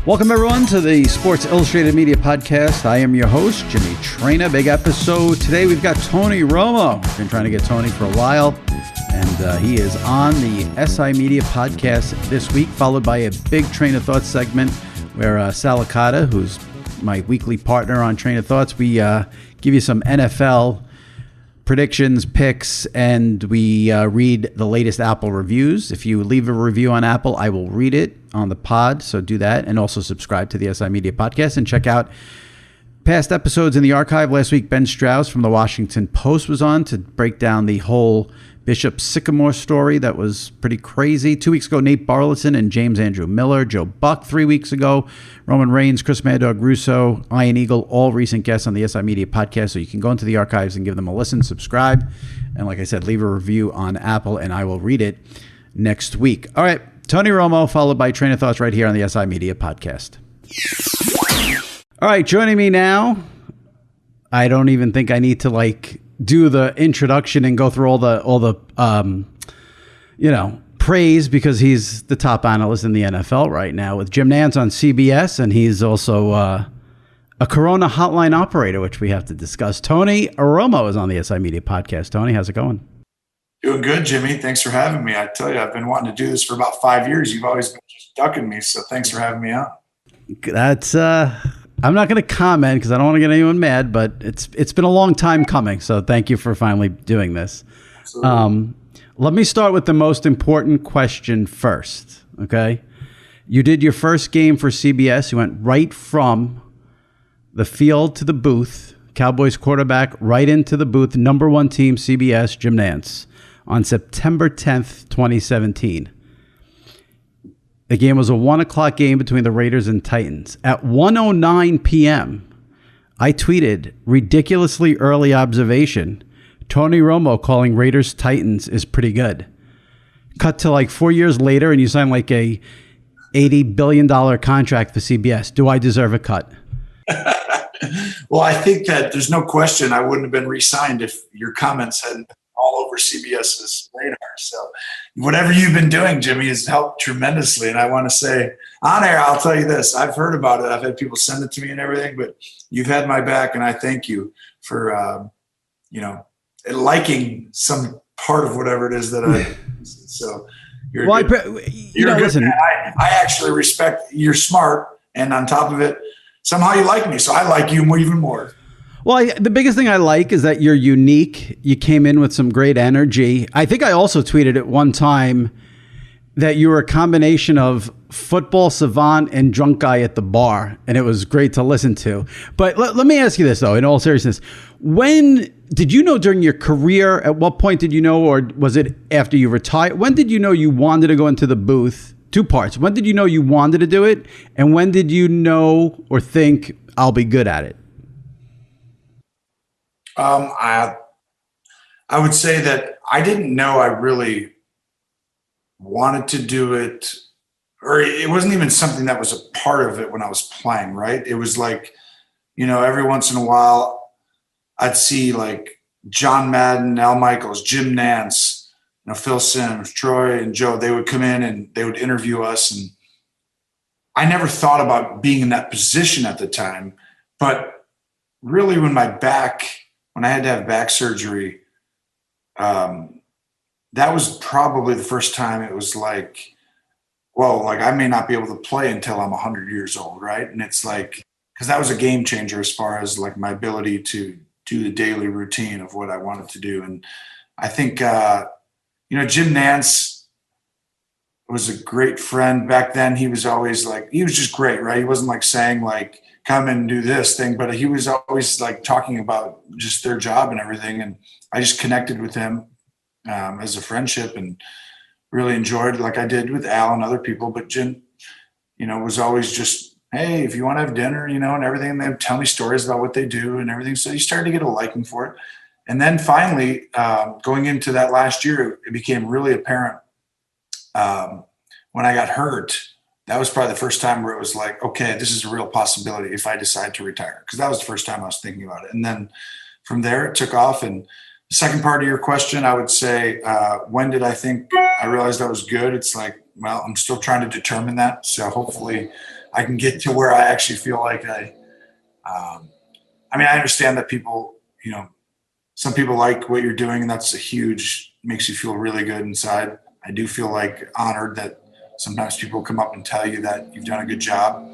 Welcome, everyone, to the Sports Illustrated Media Podcast. I am your host, Jimmy Traina. Big episode. Today, we've got Tony Romo. We've been trying to get Tony for a while, and he is on the SI Media Podcast this week, followed by a big Train of Thought segment where Sal Licata, who's my weekly partner on Train of Thoughts, we give you some NFL predictions, picks, and we read the latest Apple reviews. If you leave a review on Apple, I will read it on the pod, so do that. And also subscribe to the SI Media Podcast and check out past episodes in the archive. Last week, Ben Strauss from the Washington Post was on to break down the whole Bishop Sycamore story. That was pretty crazy. 2 weeks ago, Nate Barlison and James Andrew Miller. Joe Buck 3 weeks ago. Roman Reigns, Chris Mad Dog Russo, Ian Eagle, all recent guests on the SI Media Podcast. So you can go into the archives and give them a listen, subscribe. And like I said, leave a review on Apple and I will read it next week. All right, Tony Romo, followed by Train of Thoughts right here on the SI Media Podcast. All right, joining me now, I don't even think I need to do the introduction and go through all the praise, because he's the top analyst in the NFL right now with Jim Nantz on CBS, and he's also a Corona hotline operator, which we have to discuss. Tony Romo is on the SI Media Podcast. Tony, how's it going? Doing good, Jimmy. Thanks for having me. I tell you, I've been wanting to do this for about 5 years. You've always been just ducking me, so thanks for having me on. That's I'm not going to comment because I don't want to get anyone mad, but it's been a long time coming. So thank you for finally doing this. Let me start with the most important question first. Okay. You did your first game for CBS. You went right from the field to the booth, Cowboys quarterback, right into the booth, number one team, CBS, Jim Nantz, on September 10th, 2017. The game was a 1 o'clock game between the Raiders and Titans. At 1:09 p.m., I tweeted, ridiculously early observation, Tony Romo calling Raiders Titans is pretty good. Cut to 4 years later, and you sign a $80 billion contract for CBS. Do I deserve a cut? Well, I think that there's no question I wouldn't have been re-signed if your comments hadn't been all over CBS's radar. So whatever you've been doing, Jimmy, has helped tremendously. And I want to say on air, I'll tell you this. I've heard about it. I've had people send it to me and everything, but you've had my back, and I thank you for, liking some part of whatever it is that I so you're good. Listen, man. I actually respect you're smart, and on top of it, somehow you like me, so I like you even more. Well, the biggest thing I like is that you're unique. You came in with some great energy. I think I also tweeted at one time that you were a combination of football savant and drunk guy at the bar, and it was great to listen to. But let me ask you this, though, in all seriousness. When did you know during your career, at what point did you know, or was it after you retired? When did you know you wanted to go into the booth? Two parts. When did you know you wanted to do it? And when did you know or think I'll be good at it? I would say that I didn't know I really wanted to do it, or it wasn't even something that was a part of it when I was playing, right? It was every once in a while I'd see John Madden, Al Michaels, Jim Nantz, Phil Simms, Troy and Joe. They would come in and they would interview us. And I never thought about being in that position at the time, but really when I had to have back surgery, that was probably the first time it was I may not be able to play until I'm 100 years old, right? And it's because that was a game changer as far as my ability to do the daily routine of what I wanted to do. And I think, Jim Nantz was a great friend back then. He was always he was just great, right? He wasn't saying come and do this thing, but he was always talking about just their job and everything. And I just connected with him as a friendship and really enjoyed like I did with Al and other people. But Jim, was always just, hey, if you want to have dinner, and everything, and they would tell me stories about what they do and everything. So you started to get a liking for it. And then finally, going into that last year, it became really apparent when I got hurt. That was probably the first time where it was okay, this is a real possibility if I decide to retire. Because that was the first time I was thinking about it. And then from there, it took off. And Second part of your question, I would say, when did I think I realized I was good? It's like, well, I'm still trying to determine that. So hopefully I can get to where I actually feel like I mean, I understand that people, some people like what you're doing, and that's makes you feel really good inside. I do feel like honored that sometimes people come up and tell you that you've done a good job.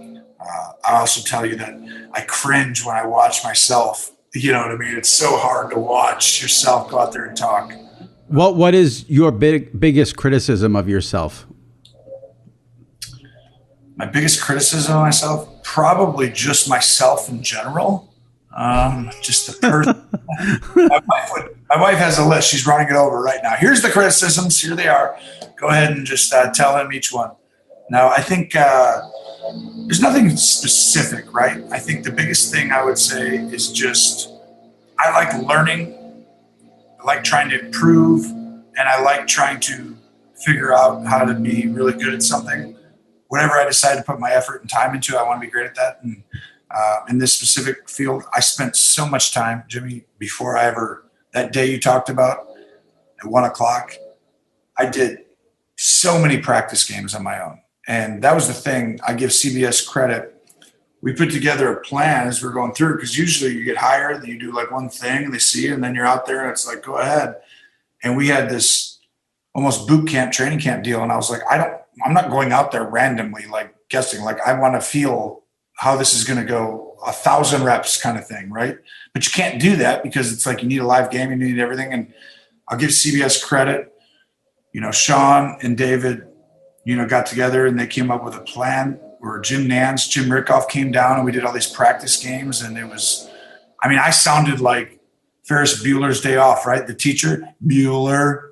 I also tell you that I cringe when I watch myself. You know what I mean? It's so hard to watch yourself go out there and talk. What is your biggest criticism of yourself? My biggest criticism of myself, probably just myself in general. Just the person. My wife has a list. She's running it over right now. Here's the criticisms. Here they are. Go ahead and just tell him each one. Now, I think there's nothing specific, right? I think the biggest thing I would say is just I like learning. I like trying to improve, and I like trying to figure out how to be really good at something. Whatever I decide to put my effort and time into, I want to be great at that. And in this specific field, I spent so much time, Jimmy, before that day you talked about at 1:00, I did so many practice games on my own. And that was the thing. I give CBS credit. We put together a plan as we're going through, because usually you get hired, you do like one thing and they see you, and then you're out there and it's like, go ahead. And we had this almost boot camp, training camp deal. And I was like, I'm not going out there randomly, like guessing, like I want to feel how this is going to go, 1,000 reps kind of thing. Right. But you can't do that because it's like, you need a live game, you need everything. And I'll give CBS credit. Sean and David, got together and they came up with a plan where Jim Nantz, Jim Rickoff came down and we did all these practice games. And it was, I sounded like Ferris Bueller's Day Off, right? The teacher, Bueller.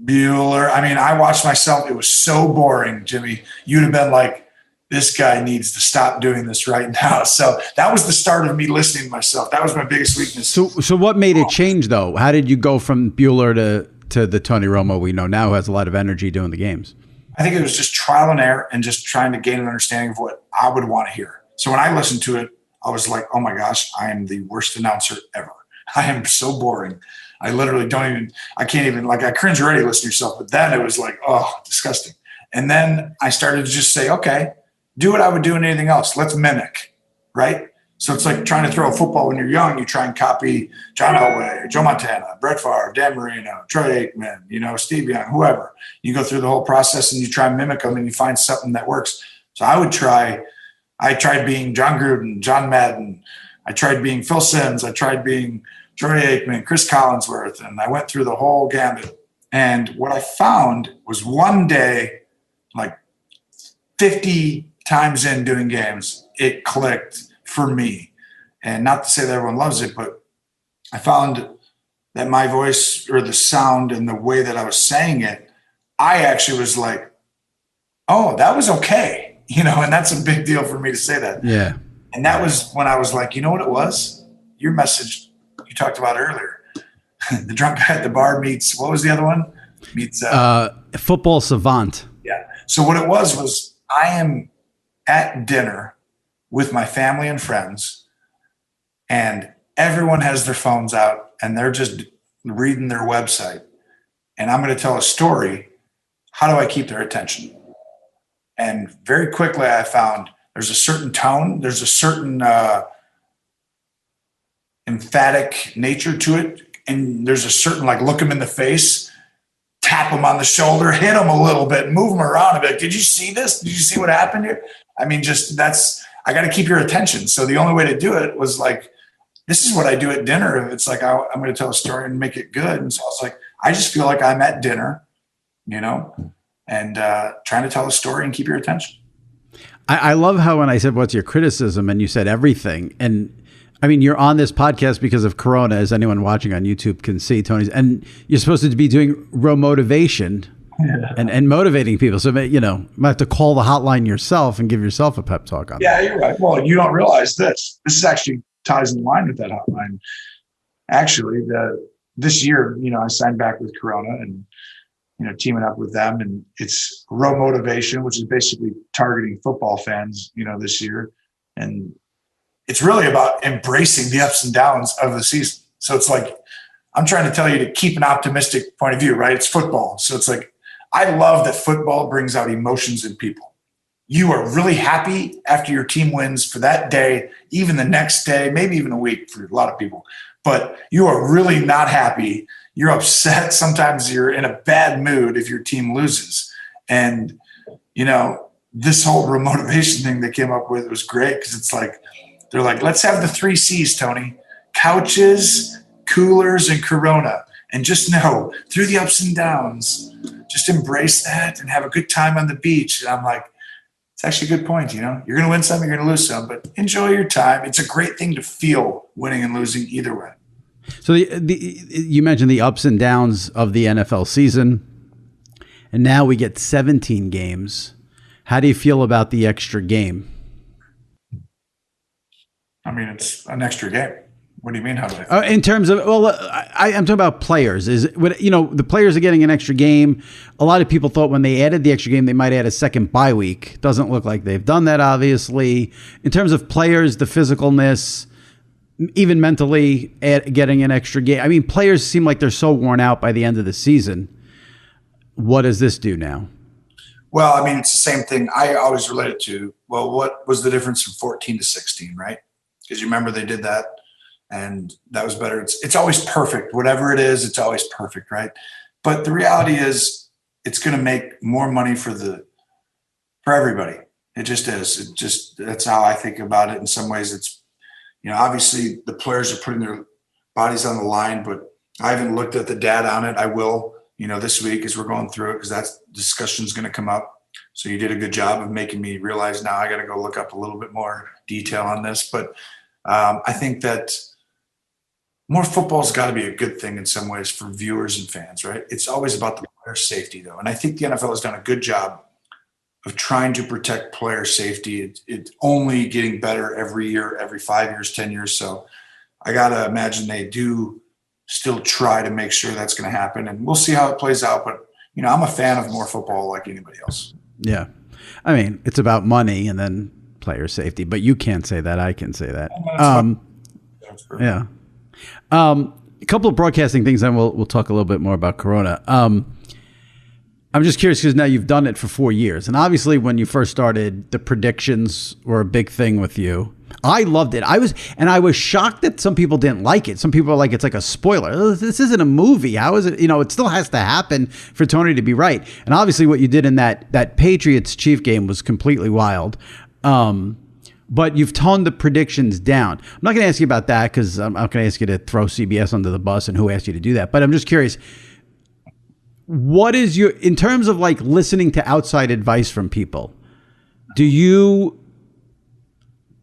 I watched myself. It was so boring, Jimmy. You'd have been like, this guy needs to stop doing this right now. So that was the start of me listening to myself. That was my biggest weakness. So what made it change though? How did you go from Bueller to the Tony Romo we know now, who has a lot of energy doing the games? I think it was just trial and error and just trying to gain an understanding of what I would want to hear. So when I listened to it, I was like, oh my gosh, I am the worst announcer ever. I am so boring. I literally I can't even, I cringe already listening to yourself, but then it was like, oh, disgusting. And then I started to just say, okay, do what I would do in anything else. Let's mimic, right? So it's like trying to throw a football when you're young. You try and copy John Elway, Joe Montana, Brett Favre, Dan Marino, Troy Aikman, Steve Young, whoever. You go through the whole process and you try and mimic them and you find something that works. So I tried being John Gruden, John Madden. I tried being Phil Simms. I tried being Troy Aikman, Chris Collinsworth, and I went through the whole gambit. And what I found was one day, like 50 times in doing games, it clicked for me. And not to say that everyone loves it, but I found that my voice or the sound and the way that I was saying it, I actually was like, oh, that was okay. And that's a big deal for me to say that. Yeah. And that was when I was like, you know what it was? Your message you talked about earlier. The drunk guy at the bar meets, what was the other one? Meets football savant. Yeah. So what it was I am at dinner with my family and friends, and everyone has their phones out and they're just reading their website. And I'm going to tell a story. How do I keep their attention? And very quickly I found there's a certain tone, there's a certain emphatic nature to it. And there's a certain, look them in the face, tap them on the shoulder, hit them a little bit, move them around a bit. Did you see this? Did you see what happened here? I got to keep your attention. So the only way to do it was this is what I do at dinner. It's like, I'm going to tell a story and make it good. And so I was like, I just feel like I'm at dinner, and trying to tell a story and keep your attention. I love how when I said, what's your criticism? And you said everything. And you're on this podcast because of Corona, as anyone watching on YouTube can see, Tony's, and you're supposed to be doing motivation and motivating people. So, you might have to call the hotline yourself and give yourself a pep talk on that. Yeah, you're right. Well, you don't realize this. This is actually ties in line with that hotline. Actually, this year, I signed back with Corona and, teaming up with them, and it's Row Motivation, which is basically targeting football fans, this year. And it's really about embracing the ups and downs of the season. So it's like I'm trying to tell you to keep an optimistic point of view, right? It's football. So it's like, I love that football brings out emotions in people. You are really happy after your team wins for that day, even the next day, maybe even a week for a lot of people. But you are really not happy. You're upset. Sometimes you're in a bad mood if your team loses. And, this whole remotivation thing they came up with was great because it's like, they're like, let's have the 3 C's, Tony. Couches, coolers, and Corona. And just know, through the ups and downs, just embrace that and have a good time on the beach. And I'm like, it's actually a good point. You're going to win some, you're going to lose some, but enjoy your time. It's a great thing to feel winning and losing either way. So you mentioned the ups and downs of the NFL season, and now we get 17 games. How do you feel about the extra game? I mean, it's an extra game. What do you mean? How do I feel? In terms of, I'm talking about players. The players are getting an extra game. A lot of people thought when they added the extra game, they might add a second bye week. Doesn't look like they've done that, obviously. In terms of players, the physicalness, even mentally getting an extra game. I mean, players seem like they're so worn out by the end of the season. What does this do now? Well, I mean, it's the same thing. I always relate it to, what was the difference from 14 to 16, right? Because you remember they did that, and that was better. It's always perfect. Whatever it is, it's always perfect, right? But the reality is it's going to make more money for everybody. It just is. That's how I think about it. In some ways, it's, obviously the players are putting their bodies on the line, but I haven't looked at the data on it. I will, this week as we're going through it, because that discussion is going to come up. So you did a good job of making me realize now I got to go look up a little bit more detail on this. But I think that more football's got to be a good thing in some ways for viewers and fans, right? It's always about the player safety, though. And I think the NFL has done a good job of trying to protect player safety. It's only getting better every year, every 5 years, 10 years. So I got to imagine they do still try to make sure that's going to happen. And we'll see how it plays out. But, I'm a fan of more football like anybody else. Yeah. I mean, it's about money and then player safety. But you can't say that. I can say that. Yeah. A couple of broadcasting things, and we'll talk a little bit more about Corona. I'm just curious because now you've done it for 4 years. And obviously when you first started, the predictions were a big thing with you. I loved it. I was shocked that some people didn't like it. Some people are like, it's like a spoiler. This isn't a movie. How is it? It still has to happen for Tony to be right. And obviously what you did in that Patriots Chief game was completely wild. But you've toned the predictions down. I'm not going to ask you about that because I'm not going to ask you to throw CBS under the bus and who asked you to do that. But I'm just curious. What is in terms of like listening to outside advice from people, do you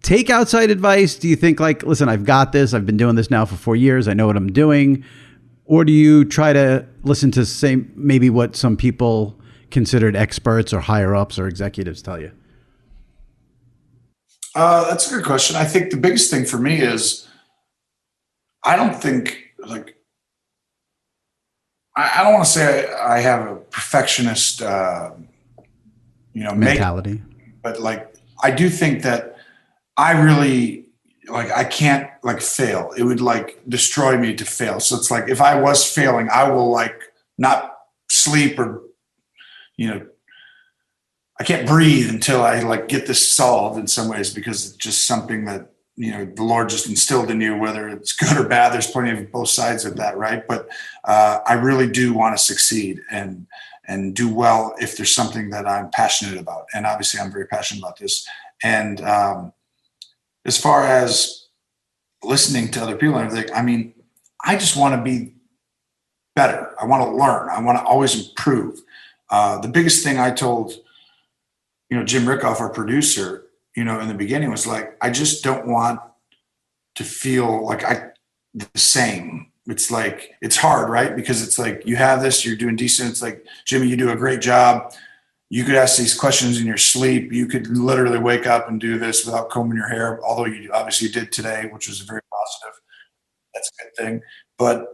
take outside advice? Do you think like, listen, I've got this. I've been doing this now for 4 years. I know what I'm doing. Or do you try to listen to maybe what some people considered experts or higher ups or executives tell you? That's a good question. I think the biggest thing for me is I don't think I don't want to say I have a perfectionist, mentality, but I do think that I really I can't fail. It would destroy me to fail. So it's if I was failing, I will not sleep or, I can't breathe until I get this solved in some ways, because it's just something that, the Lord just instilled in you, whether it's good or bad. There's plenty of both sides of that. Right. But I really do want to succeed and do well if there's something that I'm passionate about. And obviously I'm very passionate about this. And as far as listening to other people and everything, I mean, I just want to be better. I want to learn. I want to always improve. The biggest thing I told, Jim Rickoff, our producer, in the beginning was I just don't want to feel the same. It's it's hard, right? Because it's you have this, you're doing decent. It's Jimmy, you do a great job. You could ask these questions in your sleep. You could literally wake up and do this without combing your hair, although you obviously did today, which was very positive. That's a good thing. But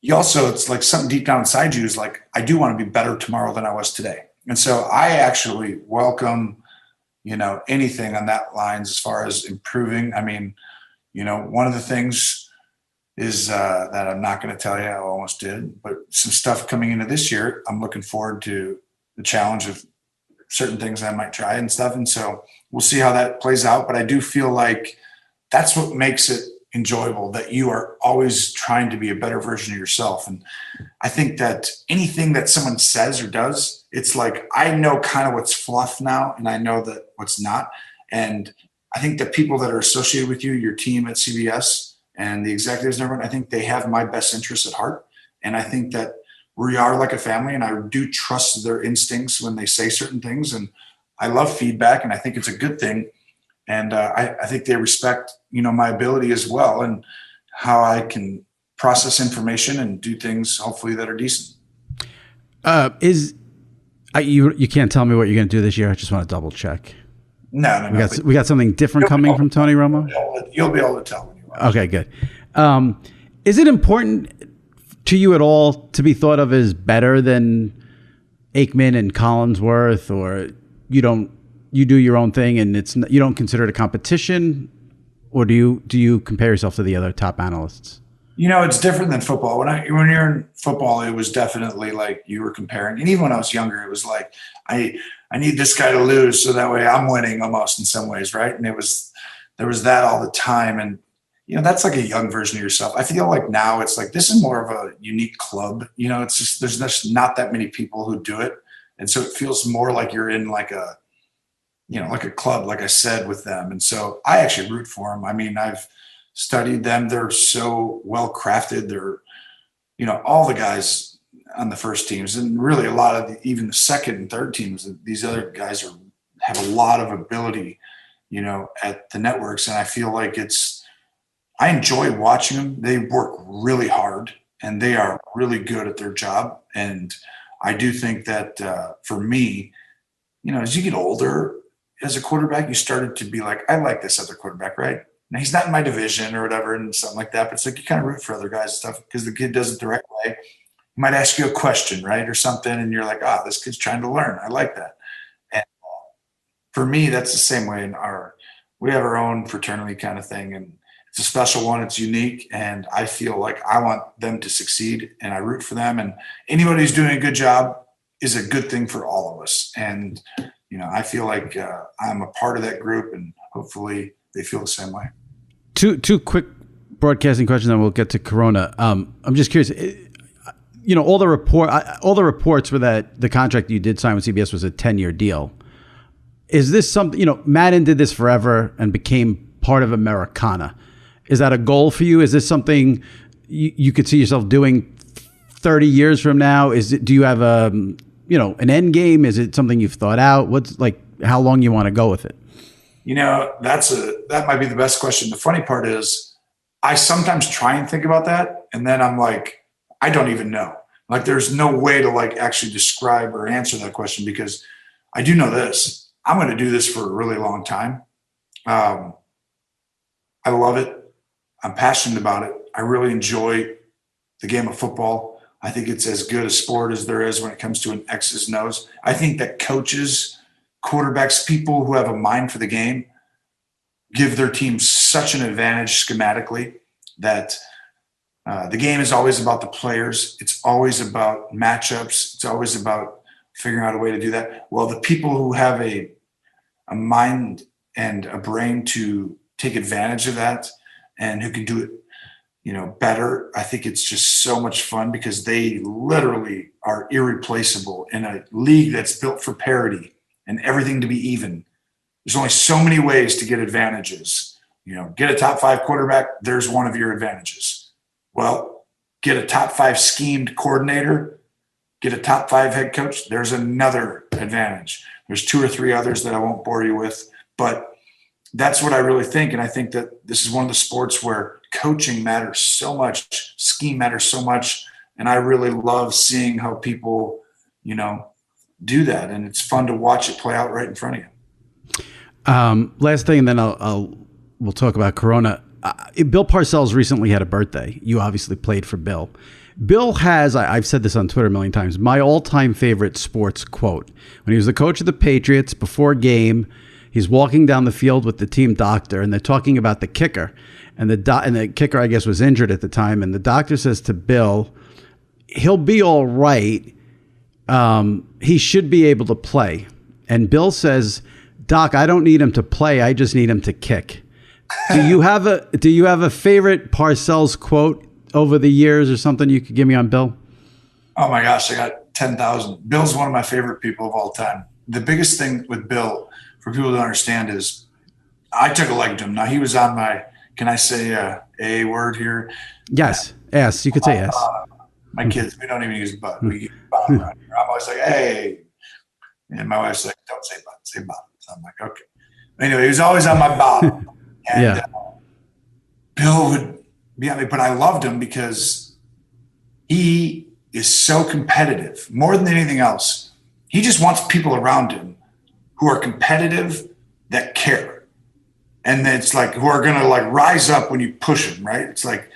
you also, it's something deep down inside you is I do want to be better tomorrow than I was today. And so I actually welcome, anything on that lines as far as improving. I mean, one of the things is that I'm not going to tell you. I almost did, but some stuff coming into this year, I'm looking forward to the challenge of certain things I might try and stuff. And so we'll see how that plays out. But I do feel like that's what makes it enjoyable, that you are always trying to be a better version of yourself. And I think that anything that someone says or does, it's like, I know kind of what's fluff now, and I know that what's not. And I think that people that are associated with you, your team at CBS and the executives and everyone, I think they have my best interests at heart. And I think that we are like a family, and I do trust their instincts when they say certain things. And I love feedback, and I think it's a good thing. And I think they respect, my ability as well, and how I can process information and do things hopefully that are decent. You can't tell me what you're going to do this year? I just want to double check. No. We got something different coming from Tony Romo? You'll be able to tell when you watch. Okay, good. Is it important to you at all to be thought of as better than Aikman and Collinsworth, or you do your own thing and you don't consider it a competition, or do you compare yourself to the other top analysts? It's different than football. When you're in football, it was definitely like you were comparing. And even when I was younger, it was like, I need this guy to lose so that way I'm winning almost in some ways, right? And there was that all the time. And, that's like a young version of yourself. I feel like now it's like, this is more of a unique club. It's just, there's just not that many people who do it. And so it feels more like you're in like a club, like I said, with them. And so I actually root for them. I mean, I've studied them. They're so well crafted. They're, all the guys on the first teams, and really a lot of even the second and third teams, these other guys have a lot of ability, at the networks. And I feel like I enjoy watching them. They work really hard, and they are really good at their job. And I do think that for me, as you get older as a quarterback, you started to be like, I like this other quarterback, right? Now, he's not in my division or whatever and something like that, but it's like you kind of root for other guys and stuff because the kid does it the right way. He might ask you a question, right, or something, and you're like, this kid's trying to learn. I like that. And for me, that's the same way we have our own fraternity kind of thing, and it's a special one. It's unique, and I feel like I want them to succeed, and I root for them. And anybody who's doing a good job is a good thing for all of us. And I feel like I'm a part of that group, and hopefully they feel the same way. Two quick broadcasting questions, then we'll get to Corona. I'm just curious. All the reports were that the contract you did sign with CBS was a 10-year deal. Is this something? Madden did this forever and became part of Americana. Is that a goal for you? Is this something you could see yourself doing 30 years from now? Do you have an end game? Is it something you've thought out? What's like how long you want to go with it? That might be the best question. The funny part is I sometimes try and think about that, and then I'm like, I don't even know. Like, there's no way to like actually describe or answer that question, because I do know this. I'm going to do this for a really long time. I love it. I'm passionate about it. I really enjoy the game of football. I think it's as good a sport as there is when it comes to an X's and O's. I think that coaches, quarterbacks, people who have a mind for the game give their team such an advantage schematically that the game is always about the players. It's always about matchups. It's always about figuring out a way to do that. Well, the people who have a mind and a brain to take advantage of that and who can do it, better, I think it's just so much fun, because they literally are irreplaceable in a league that's built for parity and everything to be even. There's only so many ways to get advantages. Get a top 5 quarterback, there's one of your advantages. Well, get a top 5 schemed coordinator, get a top 5 head coach, there's another advantage. There's 2 or 3 others that I won't bore you with, but that's what I really think. And I think that this is one of the sports where coaching matters so much, scheme matters so much. And I really love seeing how people, do that. And it's fun to watch it play out right in front of you. Last thing, and then we'll talk about Corona. Bill Parcells recently had a birthday. You obviously played for Bill. Bill has, I've said this on Twitter a million times, my all-time favorite sports quote. When he was the coach of the Patriots, before game, He's walking down the field with the team doctor, and they're talking about the kicker. And the kicker, I guess, was injured at the time. And the doctor says to Bill, he'll be all right. He should be able to play. And Bill says, Doc, I don't need him to play. I just need him to kick. Do you have a favorite Parcells quote over the years or something you could give me on Bill? Oh my gosh, I got 10,000. Bill's one of my favorite people of all time. The biggest thing with Bill, for people to understand, is I took a leg to him. Now, he was on my, can I say a word here? Yes. Yes, you could say yes. My kids, we don't even use butt. We use bottom around here. I'm always like, hey. And my wife's like, don't say butt, say bottom. So I'm like, okay. Anyway, he was always on my bottom. And Bill would be on me, but I loved him because he is so competitive. More than anything else, he just wants people around him who are competitive, that care. And it's like, who are going to like rise up when you push them, right? It's like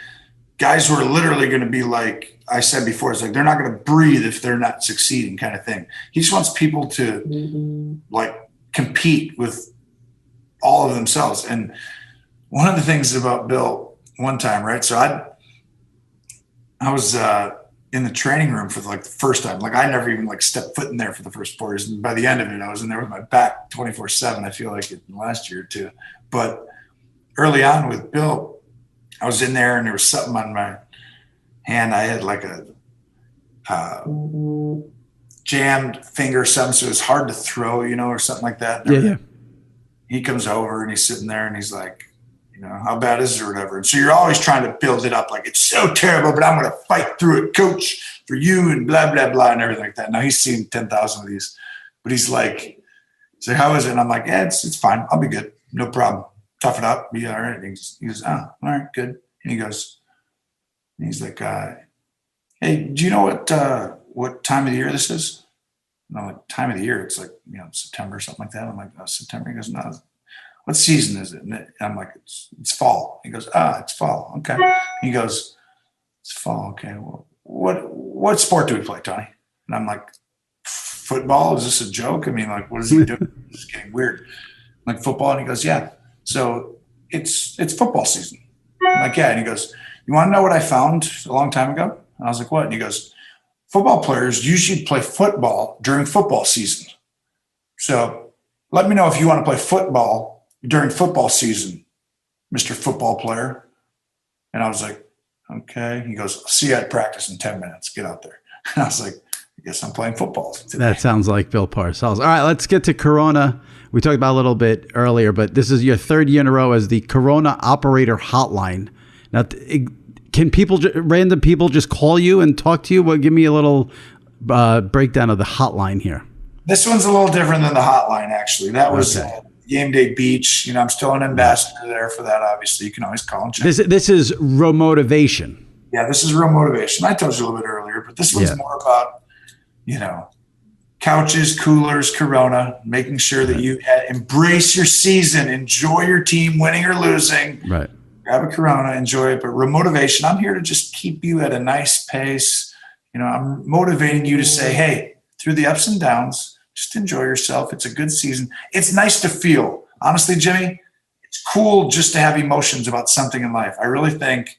guys who are literally going to be like I said before, it's like they're not going to breathe if they're not succeeding, kind of thing. He just wants people to like compete with all of themselves. And one of the things about Bill one time, right? So I was in the training room for like the first time. Like I never even like stepped foot in there for the first 4 years. And by the end of it, I was in there with my back 24/7. I feel like it last year or two. But early on with Bill, I was in there and there was something on my hand. I had like a jammed finger or something, so it was hard to throw, or something like that. Yeah. He comes over and he's sitting there and he's like, how bad is it or whatever. And so you're always trying to build it up like it's so terrible, but I'm going to fight through it, coach, for you and blah, blah, blah, and everything like that. Now he's seen 10,000 of these, but he's like, how is it? And I'm like, yeah, it's fine. I'll be good. No problem. Tough it up. Be all right. And he goes, oh, all right, good. And he's like, hey, do you know what time of the year this is? And I'm like, time of the year? It's like, September or something like that. I'm like, September. He goes, no. What season is it? And I'm like, it's fall. He goes, it's fall. Okay. He goes, it's fall. Okay. Well, what sport do we play, Tony? And I'm like, football? Is this a joke? I mean, like, what is he doing? It's getting weird. I'm like, football? And he goes, yeah. So it's football season. I'm like, yeah. And he goes, you want to know what I found a long time ago? And I was like, what? And he goes, football players usually play football during football season. So let me know if you want to play football during football season, Mr. Football Player. And I was like, okay. He goes, see you at practice in 10 minutes. Get out there. And I was like, I guess I'm playing football today. That sounds like Bill Parcells. All right, let's get to Corona. We talked about it a little bit earlier, but this is your third year in a row as the Corona Operator Hotline. Now, can random people just call you and talk to you? Well, give me a little breakdown of the hotline here. This one's a little different than the hotline, actually. That was Game Day Beach. I'm still an ambassador there for that, obviously. You can always call and check. This is real motivation. Yeah, this is real motivation. I told you a little bit earlier, but this one's more about, couches, coolers, Corona, making sure that you embrace your season, enjoy your team winning or losing. Right. Grab a Corona, enjoy it. But real motivation, I'm here to just keep you at a nice pace. I'm motivating you to say, hey, through the ups and downs, just enjoy yourself. It's a good season. It's nice to feel. Honestly, Jimmy, it's cool just to have emotions about something in life. I really think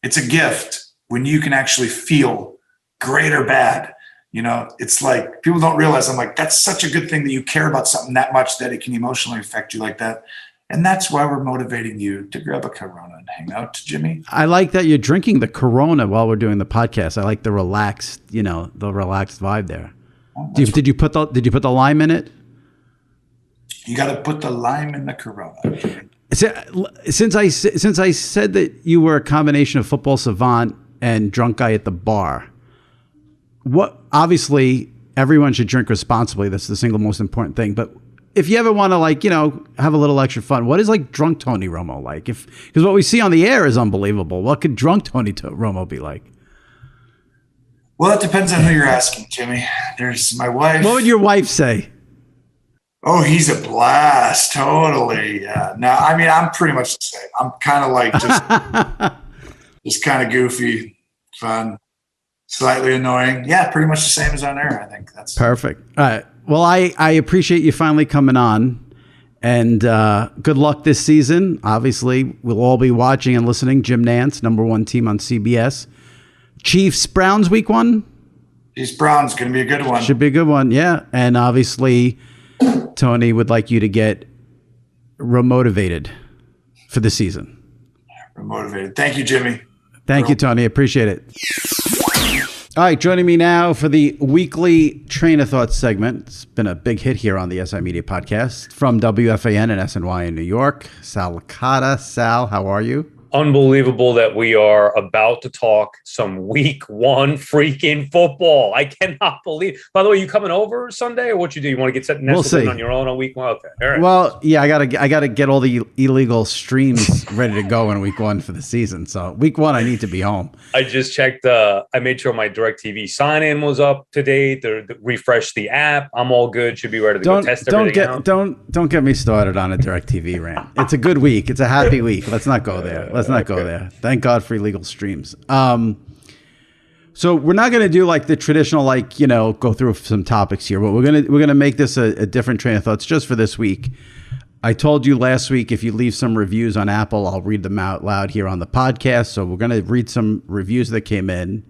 it's a gift when you can actually feel great or bad. It's like people don't realize, I'm like, that's such a good thing that you care about something that much that it can emotionally affect you like that. And that's why we're motivating you to grab a Corona and hang out, Jimmy. I like that you're drinking the Corona while we're doing the podcast. I like the relaxed, the relaxed vibe there. Oh, did you put the lime in it? You got to put the lime in the Corona. Since I said that you were a combination of football savant and drunk guy at the bar, obviously everyone should drink responsibly. That's the single most important thing. But if you ever want to have a little extra fun, what is drunk Tony Romo like? Because what we see on the air is unbelievable. What could drunk Tony Romo be like? Well, it depends on who you're asking, Jimmy. There's my wife. What would your wife say? Oh, he's a blast. Totally. Yeah. No, I mean, I'm pretty much the same. I'm kind of like just kind of goofy, fun, slightly annoying. Yeah, pretty much the same as on air. I think that's perfect. All right. Well, I appreciate you finally coming on. And good luck this season. Obviously, we'll all be watching and listening. Jim Nantz, #1 team on CBS. Chiefs, Browns, week 1. Chiefs, Browns, going to be a good one. Should be a good one, yeah. And obviously, Tony would like you to get remotivated for the season. Remotivated. Thank you, Jimmy. Thank you, Tony. Appreciate it. All right, joining me now for the weekly Train of Thought segment. It's been a big hit here on the SI Media Podcast from WFAN and SNY in New York. Sal Licata. Sal, how are you? Unbelievable that we are about to talk some week 1 freaking football. I cannot believe. By the way, you coming over Sunday or what you do? You want to get set nestled in on your own on week 1? Okay. All right. Well, yeah, I gotta get all the illegal streams ready to go in week 1 for the season. So week 1, I need to be home. I just checked. I made sure my DirecTV sign-in was up to date. Refreshed the app. I'm all good. Should be ready to go test everything out. Don't get me started on a DirecTV rant. It's a good week. It's a happy week. Let's not go there. Let's not go there. Thank God for illegal streams. So we're not going to do like the traditional, go through some topics here, but we're gonna make this a different train of thoughts just for this week. I told you last week, if you leave some reviews on Apple, I'll read them out loud here on the podcast. So we're going to read some reviews that came in,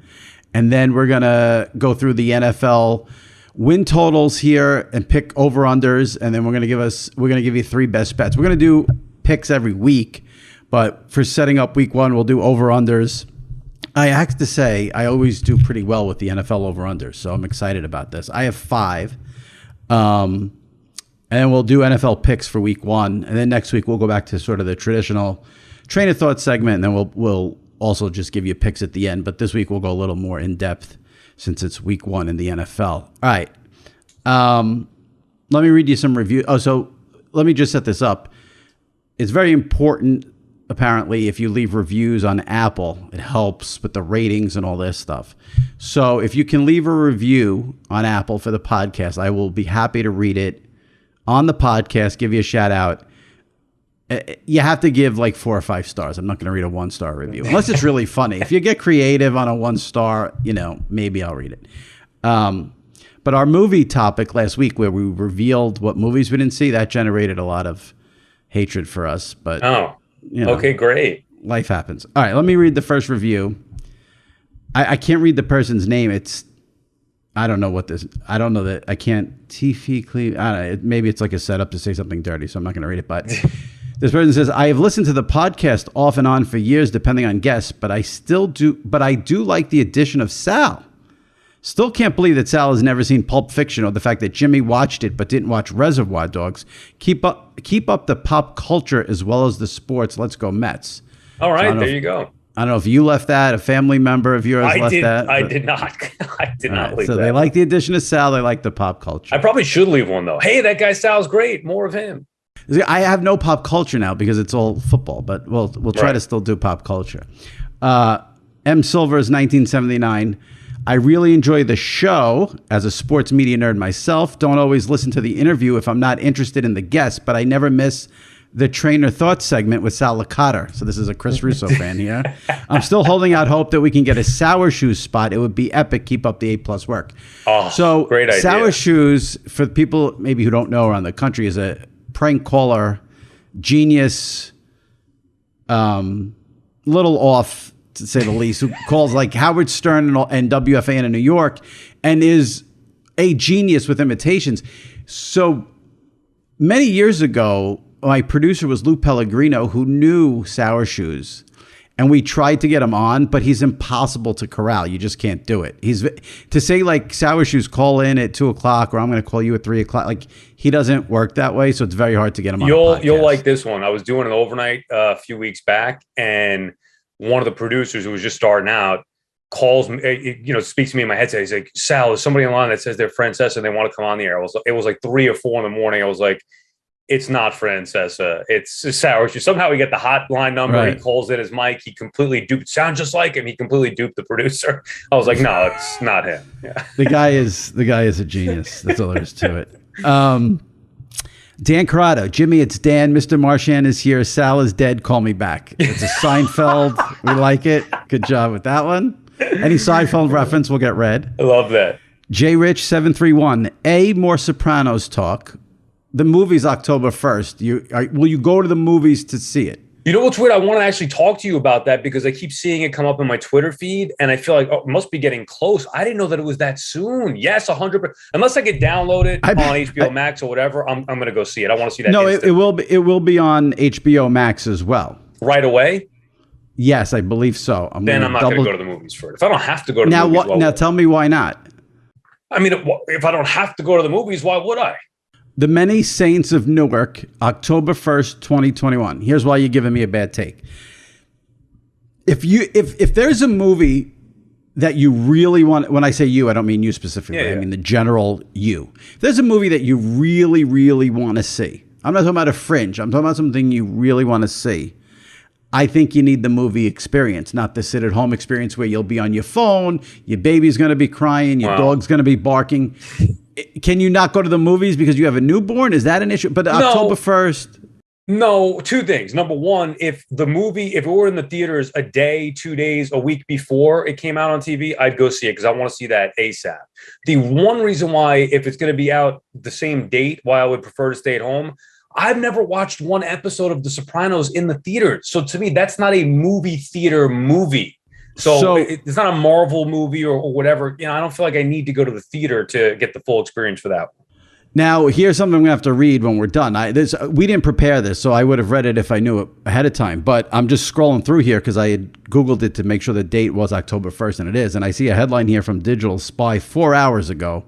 and then we're going to go through the NFL win totals here and pick over-unders, and then we're going to give you 3 best bets. We're going to do picks every week. But for setting up week 1, we'll do over-unders. I have to say, I always do pretty well with the NFL over-unders, so I'm excited about this. I have 5. And then we'll do NFL picks for week 1. And then next week, we'll go back to sort of the traditional train of thought segment, and then we'll also just give you picks at the end. But this week, we'll go a little more in-depth since it's week 1 in the NFL. All right. Let me read you some reviews. Oh, so let me just set this up. It's very important. Apparently, if you leave reviews on Apple, it helps with the ratings and all this stuff. So if you can leave a review on Apple for the podcast, I will be happy to read it on the podcast, give you a shout out. You have to give like 4 or 5 stars. I'm not going to read a 1-star review unless it's really funny. If you get creative on a 1-star, maybe I'll read it. But our movie topic last week where we revealed what movies we didn't see, that generated a lot of hatred for us. But okay, great. Life happens. All right, let me read the first review. I can't read the person's name. I don't know that. I can't. Tiffy Cleve. I don't know. Maybe it's like a setup to say something dirty, so I'm not going to read it. But this person says, I have listened to the podcast off and on for years, depending on guests, but I do like the addition of Sal. Still can't believe that Sal has never seen Pulp Fiction or the fact that Jimmy watched it but didn't watch Reservoir Dogs. Keep up the pop culture as well as the sports. Let's go Mets. All right, there you go. I don't know if you left that, a family member of yours left that. I did not. I did not leave that. So they like the addition of Sal. They like the pop culture. I probably should leave one, though. Hey, that guy Sal's great. More of him. I have no pop culture now because it's all football, but we'll try to still do pop culture. M. Silver's 1979. I really enjoy the show as a sports media nerd myself. Don't always listen to the interview if I'm not interested in the guest, but I never miss the Trainer Thoughts segment with Sal Licata. So this is a Chris Russo fan here. I'm still holding out hope that we can get a Sour Shoes spot. It would be epic. Keep up the A+ work. Oh, so great idea. Sour Shoes, for people maybe who don't know around the country, is a prank caller, genius, little off, to say the least, who calls like Howard Stern and WFAN in New York and is a genius with imitations. So many years ago, my producer was Lou Pellegrino, who knew Sour Shoes, and we tried to get him on, but he's impossible to corral. You just can't do it. To say like Sour Shoes, call in at 2:00 or I'm going to call you at 3:00. Like he doesn't work that way, so it's very hard to get him on. You'll like this one. I was doing an overnight a few weeks back, and one of the producers who was just starting out calls me, speaks to me in my headset. He's like, Sal, there's somebody online that says they're Francesa and they want to come on the air. It was like 3 or 4 in the morning. I was like, it's not Francesa. It's Sour Shoes. Somehow we get the hotline number. Right. He calls in his mic. He completely duped. Sounds just like him. He completely duped the producer. I was like, no, it's not him. Yeah. The guy is a genius. That's all there is to it. Dan Corrado, Jimmy, it's Dan. Mr. Marchand is here. Sal is dead. Call me back. It's a Seinfeld. We like it. Good job with that one. Any Seinfeld reference will get read. I love that. J. Rich 731. More Sopranos talk. the movie's October 1st. Will you go to the movies to see it? You know what's weird? I want to actually talk to you about that because I keep seeing it come up in my Twitter feed, and I feel like it must be getting close. I didn't know that it was that soon. Yes, 100%. Unless I could download it on HBO Max or whatever, I'm going to go see it. I want to see that. No, it will be on HBO Max as well. Right away? Yes, I believe so. Then I'm not going to go to the movies for it. If I don't have to go to the movies, now tell me why not. I mean, if I don't have to go to the movies, why would I? The Many Saints of Newark, October 1st, 2021. Here's why you're giving me a bad take. If there's a movie that you really want, when I say you, I don't mean you specifically. I mean the general you. If there's a movie that you really, really want to see, I'm not talking about a fringe. I'm talking about something you really want to see. I think you need the movie experience, not the sit-at-home experience where you'll be on your phone, your baby's going to be crying, your dog's going to be barking. Can you not go to the movies because you have a newborn? Is that an issue? But October 1st? No, two things. Number one, if it were in the theaters a day, 2 days, a week before it came out on TV, I'd go see it because I want to see that ASAP. The one reason why, if it's going to be out the same date, why I would prefer to stay at home, I've never watched one episode of The Sopranos in the theater. So to me, that's not a movie theater movie. So it's not a Marvel movie or whatever. I don't feel like I need to go to the theater to get the full experience for that. Now, here's something I'm going to have to read when we're done. We didn't prepare this, so I would have read it if I knew it ahead of time. But I'm just scrolling through here because I had Googled it to make sure the date was October 1st, and it is. And I see a headline here from Digital Spy 4 hours ago.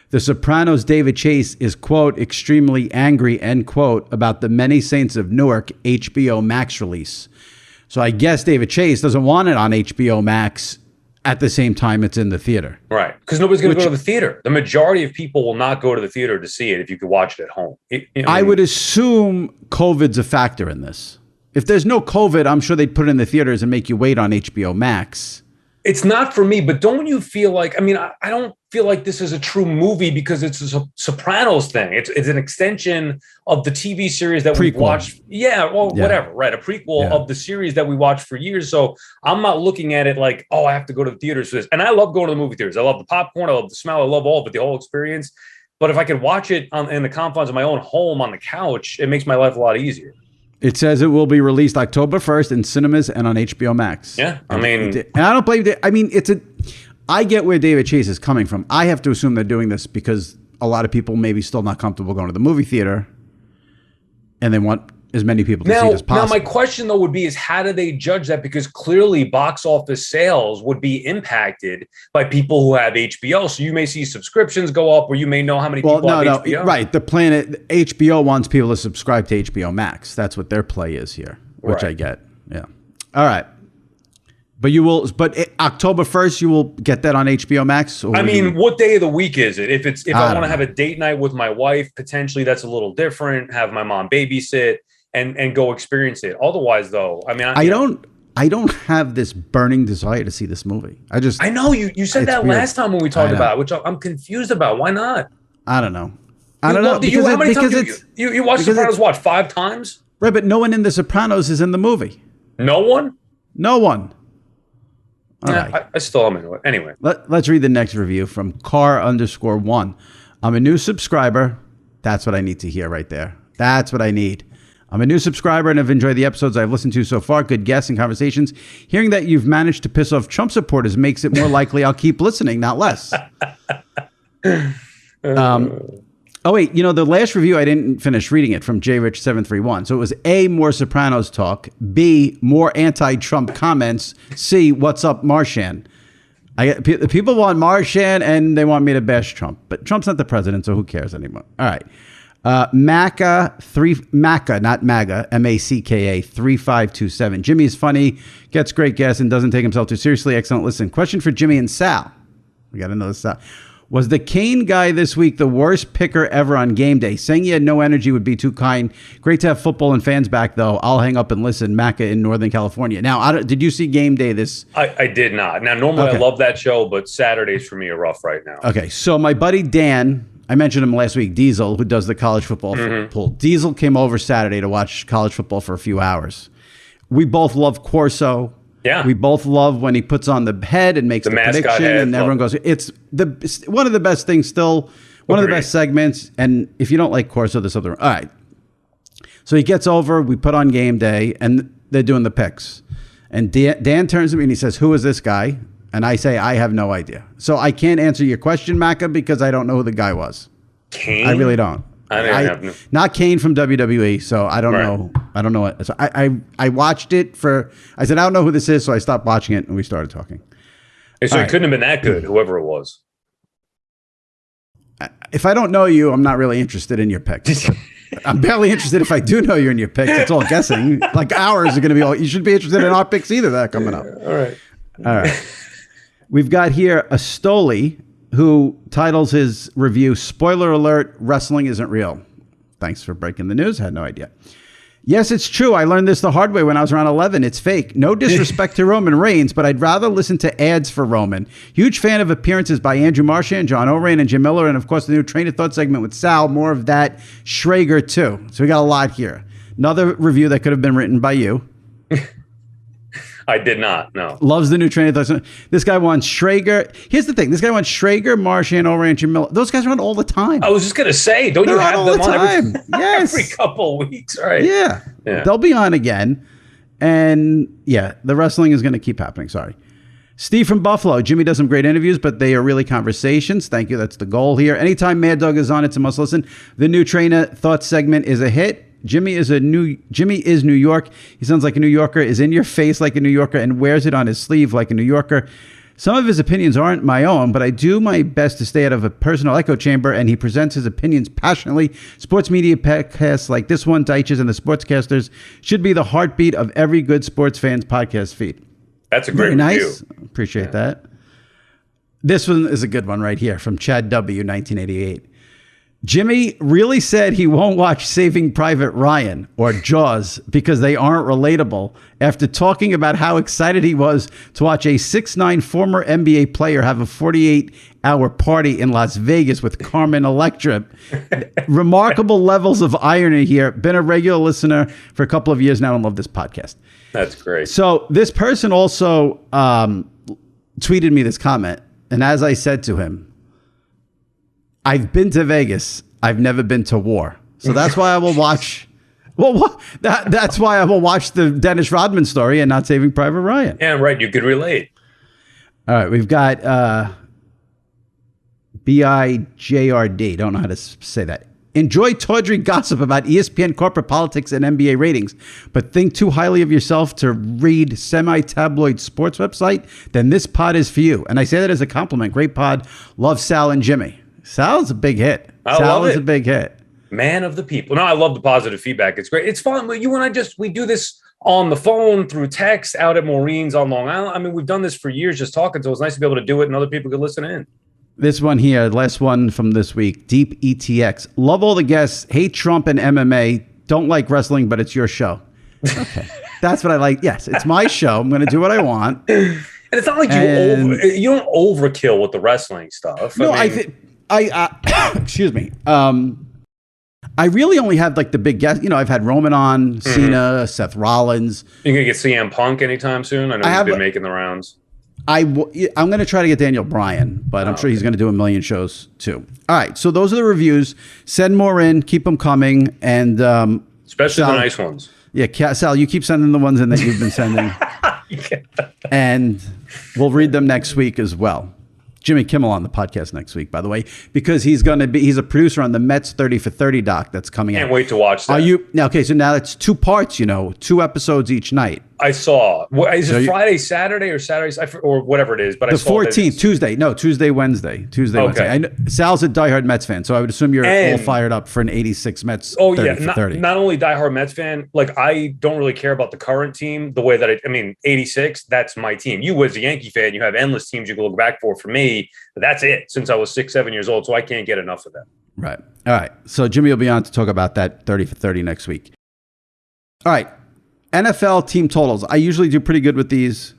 The Sopranos' David Chase is, quote, extremely angry, end quote, about the Many Saints of Newark HBO Max release. So I guess David Chase doesn't want it on HBO Max at the same time it's in the theater. Right. Because nobody's going to go to the theater. The majority of people will not go to the theater to see it if you could watch it at home. I would assume COVID's a factor in this. If there's no COVID, I'm sure they'd put it in the theaters and make you wait on HBO Max. It's not for me, but don't you feel like, I don't feel like this is a true movie because it's a Sopranos thing. It's an extension of the TV series that we've watched. Whatever, right? A prequel of the series that we watched for years. So I'm not looking at it like, I have to go to the theaters for this. And I love going to the movie theaters. I love the popcorn. I love the smell. I love all of it, the whole experience. But if I could watch it in the confines of my own home on the couch, it makes my life a lot easier. It says it will be released October 1st in cinemas and on HBO Max. Yeah, and I don't blame it. I get where David Chase is coming from. I have to assume they're doing this because a lot of people maybe still not comfortable going to the movie theater, and they want as many people to see it as possible. Now, my question, though, would be is how do they judge that? Because clearly box office sales would be impacted by people who have HBO. So you may see subscriptions go up, or you may know how many people have HBO. Right. HBO wants people to subscribe to HBO Max. That's what their play is here, which I get. Yeah. All right. But October 1st, you will get that on HBO Max? What day of the week is it? If I want to have a date night with my wife, potentially that's a little different. Have my mom babysit and go experience it. Otherwise, though, I don't have this burning desire to see this movie. I know you said that weird. Last time when we talked about it, which I'm confused about. Why not? I don't know. How many times you watched Sopranos? What, 5 times? Right, but no one in The Sopranos is in the movie. No one. All right. I still am into it. Anyway. Let's read the next review from car_1. I'm a new subscriber. That's what I need to hear right there. That's what I need. I'm a new subscriber and have enjoyed the episodes I've listened to so far. Good guests and conversations. Hearing that you've managed to piss off Trump supporters makes it more likely I'll keep listening, not less. Oh, wait. The last review, I didn't finish reading it from JRich731. So it was A, more Sopranos talk. B, more anti-Trump comments. C, what's up, Marshan? People want Marshan and they want me to bash Trump. But Trump's not the president, so who cares anymore? All right. Macca, not MAGA, MACKA 3527. Jimmy is funny, gets great guests, and doesn't take himself too seriously. Excellent listen. Question for Jimmy and Sal. We got another Sal. Was the Kane guy this week the worst picker ever on game day? Saying he had no energy would be too kind. Great to have football and fans back, though. I'll hang up and listen. Macca in Northern California. Now, did you see game day this? I did not. Now, normally I love that show, but Saturdays for me are rough right now. Okay, so my buddy Dan, I mentioned him last week, Diesel, who does the college football pool. Diesel came over Saturday to watch college football for a few hours. We both love Corso. Yeah. We both love when he puts on the head and makes the prediction, and everyone goes, it's one of the best things still One of the best segments. And if you don't like Corso, there's something wrong. All right. So he gets over, we put on game day, and they're doing the picks. And Dan turns to me and he says, who is this guy? And I say, I have no idea. So I can't answer your question, Macca, because I don't know who the guy was. Kane? I really don't. Not Kane from WWE, so I don't know. I don't know what. So I watched it I said, I don't know who this is, so I stopped watching it and we started talking. So it couldn't have been that good, whoever it was. If I don't know you, I'm not really interested in your picks. I'm barely interested if I do know you're in your picks. It's all guessing. Like ours are going to be all. You shouldn't be interested in our picks either. That coming up. All right. We've got here a Stoli who titles his review, "Spoiler alert: Wrestling isn't real." Thanks for breaking the news. Had no idea. Yes, it's true. I learned this the hard way when I was around 11. It's fake. No disrespect to Roman Reigns, but I'd rather listen to ads for Roman. Huge fan of appearances by Andrew Marchand, John O'Reilly, and Jim Miller, and of course the new Train of Thought segment with Sal. More of that. Schrager too. So we got a lot here. Another review that could have been written by you. I did not. No. Loves the new Train of Thought. This guy wants Schrager. Here's the thing. This guy wants Schrager, Marchand, O'Reilly, and Jim Miller. Those guys are on all the time. I was just going to say, don't you have them on yes. every couple of weeks? Right. Yeah. They'll be on again. And yeah, the wrestling is going to keep happening. Sorry. Steve from Buffalo. Jimmy does some great interviews, but they are really conversations. Thank you. That's the goal here. Anytime Mad Dog is on, it's a must listen. The new Train of Thought segment is a hit. Jimmy is New York. He sounds like a New Yorker, is in your face like a New Yorker, and wears it on his sleeve like a New Yorker. Some of his opinions aren't my own, but I do my best to stay out of a personal echo chamber, and he presents his opinions passionately. Sports media podcasts like this one, Deitches and the Sportscasters, should be the heartbeat of every good sports fan's podcast feed. That's a great review. Nice. Appreciate that. This one is a good one right here from Chad W., 1988. Jimmy really said he won't watch Saving Private Ryan or Jaws because they aren't relatable after talking about how excited he was to watch a 6'9" former NBA player have a 48-hour party in Las Vegas with Carmen Electra. Remarkable levels of irony here. Been a regular listener for a couple of years now and love this podcast. That's great. So this person also tweeted me this comment, and as I said to him, I've been to Vegas. I've never been to war. So that's why I will watch. Well, that's why I will watch the Dennis Rodman story and not Saving Private Ryan. Yeah, right. You could relate. All right. We've got BIJRD. Don't know how to say that. Enjoy tawdry gossip about ESPN corporate politics and NBA ratings, but think too highly of yourself to read semi-tabloid sports website? Then this pod is for you. And I say that as a compliment. Great pod. Love Sal and Jimmy. Sal's a big hit. Sal is a big hit. Man of the people. No, I love the positive feedback. It's great. It's fun. You and I we do this on the phone, through text, out at Maureen's on Long Island. I mean, we've done this for years just talking, so it's nice to be able to do it and other people could listen in. This one here, last one from this week, Deep ETX. Love all the guests. Hate Trump and MMA. Don't like wrestling, but it's your show. Okay. That's what I like. Yes, it's my show. I'm going to do what I want. And it's not like you don't overkill with the wrestling stuff. No, I excuse me. I really only have like the big guests. You know, I've had Roman on, Cena, Seth Rollins. You gonna get CM Punk anytime soon? I know he's been making the rounds. I'm going to try to get Daniel Bryan, but I'm sure he's going to do a million shows too. All right, so those are the reviews. Send more in, keep them coming, and especially the nice ones. Yeah, Sal, you keep sending the ones in that you've been sending, and we'll read them next week as well. Jimmy Kimmel on the podcast next week, by the way, because he's a producer on the Mets 30 for 30 doc that's coming out. Can't wait to watch that. Are you now? Okay, so now it's 2 parts, 2 episodes each night. I saw. Is it Friday, Saturday, or Saturday, or whatever it is? But the 14th, Tuesday. No, Tuesday, Wednesday. Wednesday. I know, Sal's a diehard Mets fan, so I would assume you're all fired up for an 86 Mets. Oh 30 yeah, for 30. Not only diehard Mets fan. Like I don't really care about the current team the way that I mean, 86. That's my team. You as a Yankee fan, you have endless teams you can look back for. For me, that's it. Since I was 6, 7 years old, so I can't get enough of them. Right. All right. So Jimmy will be on to talk about that 30 for 30 next week. All right. NFL team totals. I usually do pretty good with these.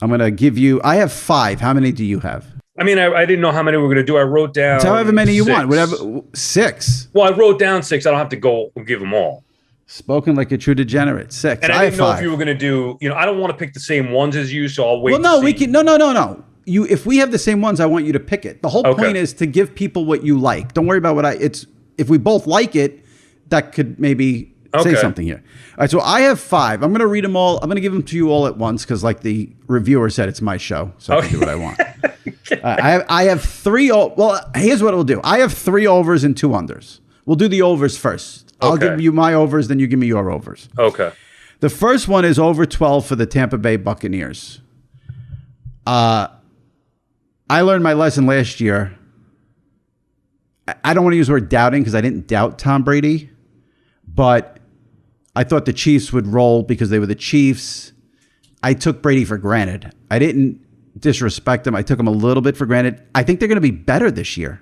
I'm going to give you, I have 5. How many do you have? I mean, I didn't know how many we were going to do. I wrote down however many 6. you want. Whatever. 6. Well, I wrote down 6. I don't have to go and give them all. Spoken like a true degenerate. 6. And I didn't know if you were going to do, I don't want to pick the same ones as you, so I'll wait. Well, no, we can. No. if we have the same ones, I want you to pick it. The whole point is to give people what you like. Don't worry about if we both like it, that could maybe say something here. All right, so I have 5. I'm going to read them all. I'm going to give them to you all at once because, like the reviewer said, it's my show, so I can do what I want. I have 3. Well, here's what we'll do. I have 3 overs and 2 unders. We'll do the overs first. I'll give you my overs, then you give me your overs. Okay. The first one is over 12 for the Tampa Bay Buccaneers. I learned my lesson last year. I don't want to use the word doubting because I didn't doubt Tom Brady, but I thought the Chiefs would roll because they were the Chiefs. I took Brady for granted. I didn't disrespect him. I took him a little bit for granted. I think they're going to be better this year.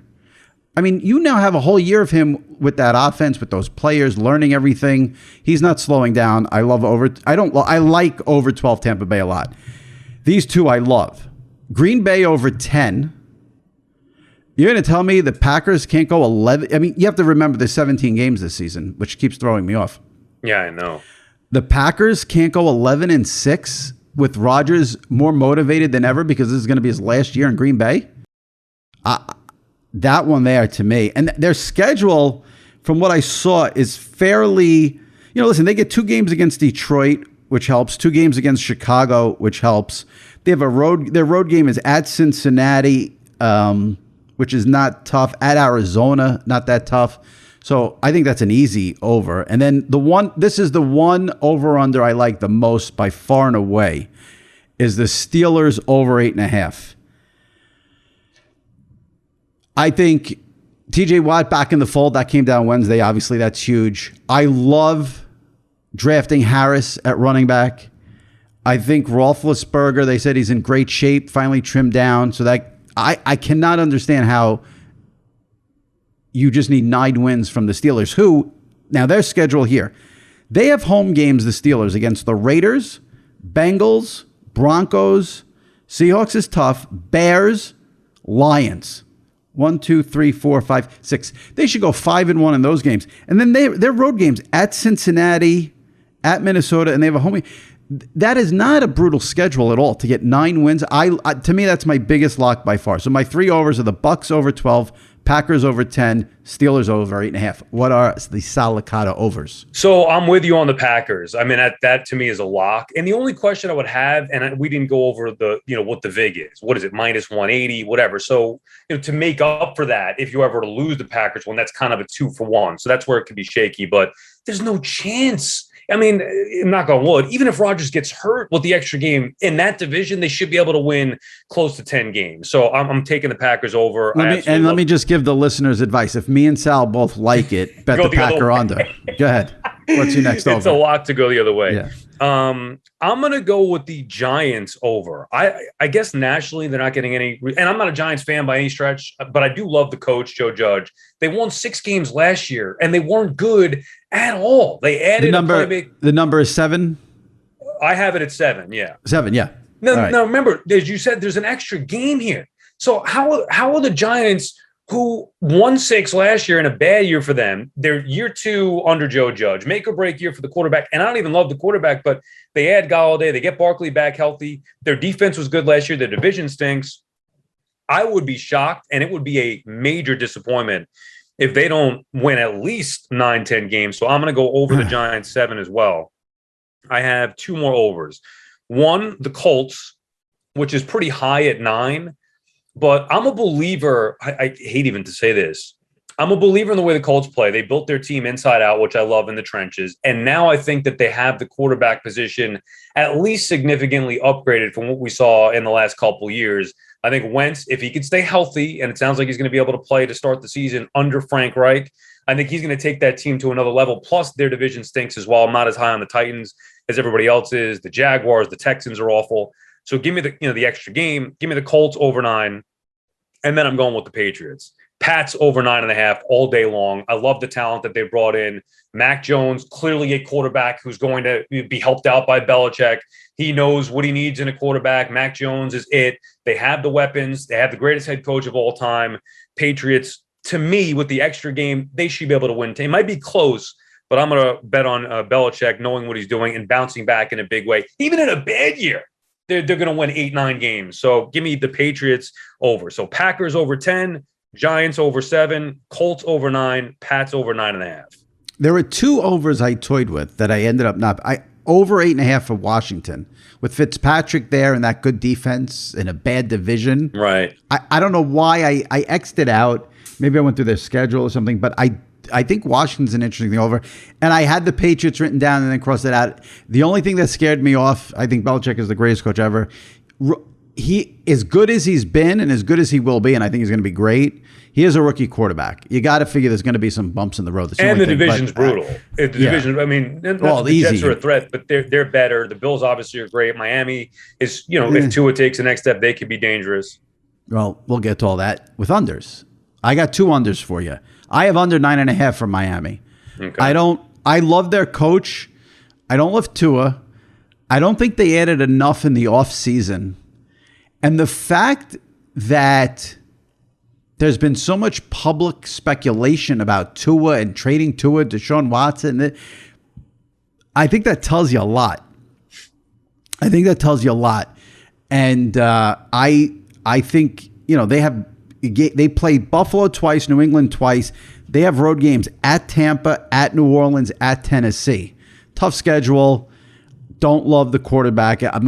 I mean, you now have a whole year of him with that offense, with those players, learning everything. He's not slowing down. I like over 12 Tampa Bay a lot. These 2 I love. Green Bay over 10. You're going to tell me the Packers can't go 11? I mean, you have to remember there's 17 games this season, which keeps throwing me off. Yeah, I know. The Packers can't go 11-6 with Rodgers more motivated than ever because this is going to be his last year in Green Bay. That one there to me. And their schedule, from what I saw, is fairly, listen, they get 2 games against Detroit, which helps, 2 games against Chicago, which helps. They have their road game is at Cincinnati, which is not tough, at Arizona, not that tough. So I think that's an easy over. And then this is the one over under I like the most by far and away, is the Steelers over 8.5. I think TJ Watt back in the fold. That came down Wednesday. Obviously, that's huge. I love drafting Harris at running back. I think Roethlisberger, they said he's in great shape, finally trimmed down. So that I cannot understand how you just need 9 wins from the Steelers, who, now their schedule here. They have home games, the Steelers, against the Raiders, Bengals, Broncos, Seahawks is tough, Bears, Lions. 1, 2, 3, 4, 5, 6. They should go 5-1 in those games. And then their road games at Cincinnati, at Minnesota, and they have a home game. That is not a brutal schedule at all to get 9 wins. To me, that's my biggest lock by far. So my 3 overs are the Bucks over 12, Packers over 10, Steelers over 8.5. What are the Salicata overs? So I'm with you on the Packers. I mean, that to me is a lock. And the only question I would have, and we didn't go over what the VIG is. What is it? Minus 180, whatever. So, to make up for that, if you ever to lose the Packers one, that's kind of a 2-for-1. So that's where it could be shaky, but there's no chance. I mean, knock on wood, even if Rodgers gets hurt with the extra game in that division, they should be able to win close to 10 games. So I'm taking the Packers over. Let me just give the listeners advice. If me and Sal both like it, bet the Packer under. Go ahead. What's your next over? It's a lock to go the other way. Yeah. I'm going to go with the Giants over. I guess nationally they're not getting any, and I'm not a Giants fan by any stretch, but I do love the coach, Joe Judge. They won 6 games last year, and they weren't good at all. They added the number is 7? I have it at 7, yeah. 7, yeah. Now, remember, as you said, there's an extra game here. So how are the Giants, who won 6 last year in a bad year for them, they're year 2 under Joe Judge, make or break year for the quarterback. And I don't even love the quarterback, but they add Galladay, they get Barkley back healthy. Their defense was good last year. Their division stinks. I would be shocked, and it would be a major disappointment if they don't win at least 9-10 games. So I'm going to go over the Giants 7 as well. I have 2 more overs. One, the Colts, which is pretty high at 9. But I'm a believer. I hate even to say this. I'm a believer in the way the Colts play. They built their team inside out, which I love, in the trenches. And now I think that they have the quarterback position at least significantly upgraded from what we saw in the last couple years. I think Wentz, if he could stay healthy, and it sounds like he's going to be able to play to start the season under Frank Reich, I think he's going to take that team to another level. Plus, their division stinks as well. I'm not as high on the Titans as everybody else is. The Jaguars, the Texans are awful. So give me the extra game. Give me the Colts over 9. And then I'm going with the Patriots. Pats over 9.5 all day long. I love the talent that they brought in. Mac Jones, clearly a quarterback who's going to be helped out by Belichick. He knows what he needs in a quarterback. Mac Jones is it. They have the weapons. They have the greatest head coach of all time. Patriots, to me, with the extra game, they should be able to win. It might be close, but I'm going to bet on Belichick knowing what he's doing and bouncing back in a big way. Even in a bad year, they're going to win 8-9 games. So give me the Patriots over. So Packers over 10, Giants over 7, Colts over 9, Pats over 9.5. There were 2 overs I toyed with that I ended up not. Over 8.5 for Washington with Fitzpatrick there and that good defense in a bad division. Right. I don't know why I X'd it out. Maybe I went through their schedule or something, but I think Washington's an interesting thing over. And I had the Patriots written down and then crossed it out. The only thing that scared me off, I think Belichick is the greatest coach ever. He, as good as he's been and as good as he will be, and I think he's going to be great, he is a rookie quarterback. You got to figure there's going to be some bumps in the road. And the division's brutal. The division, I mean, the Jets are a threat, but they're better. The Bills obviously are great. Miami is, if Tua takes the next step, they could be dangerous. Well, we'll get to all that with unders. I got 2 unders for you. I have under 9.5 for Miami. Okay. I love their coach. I don't love Tua. I don't think they added enough in the offseason. And the fact that there's been so much public speculation about Tua and trading Tua, Deshaun Watson, I think that tells you a lot. And I think, they played Buffalo twice, New England twice. They have road games at Tampa, at New Orleans, at Tennessee. Tough schedule. Don't love the quarterback. I'm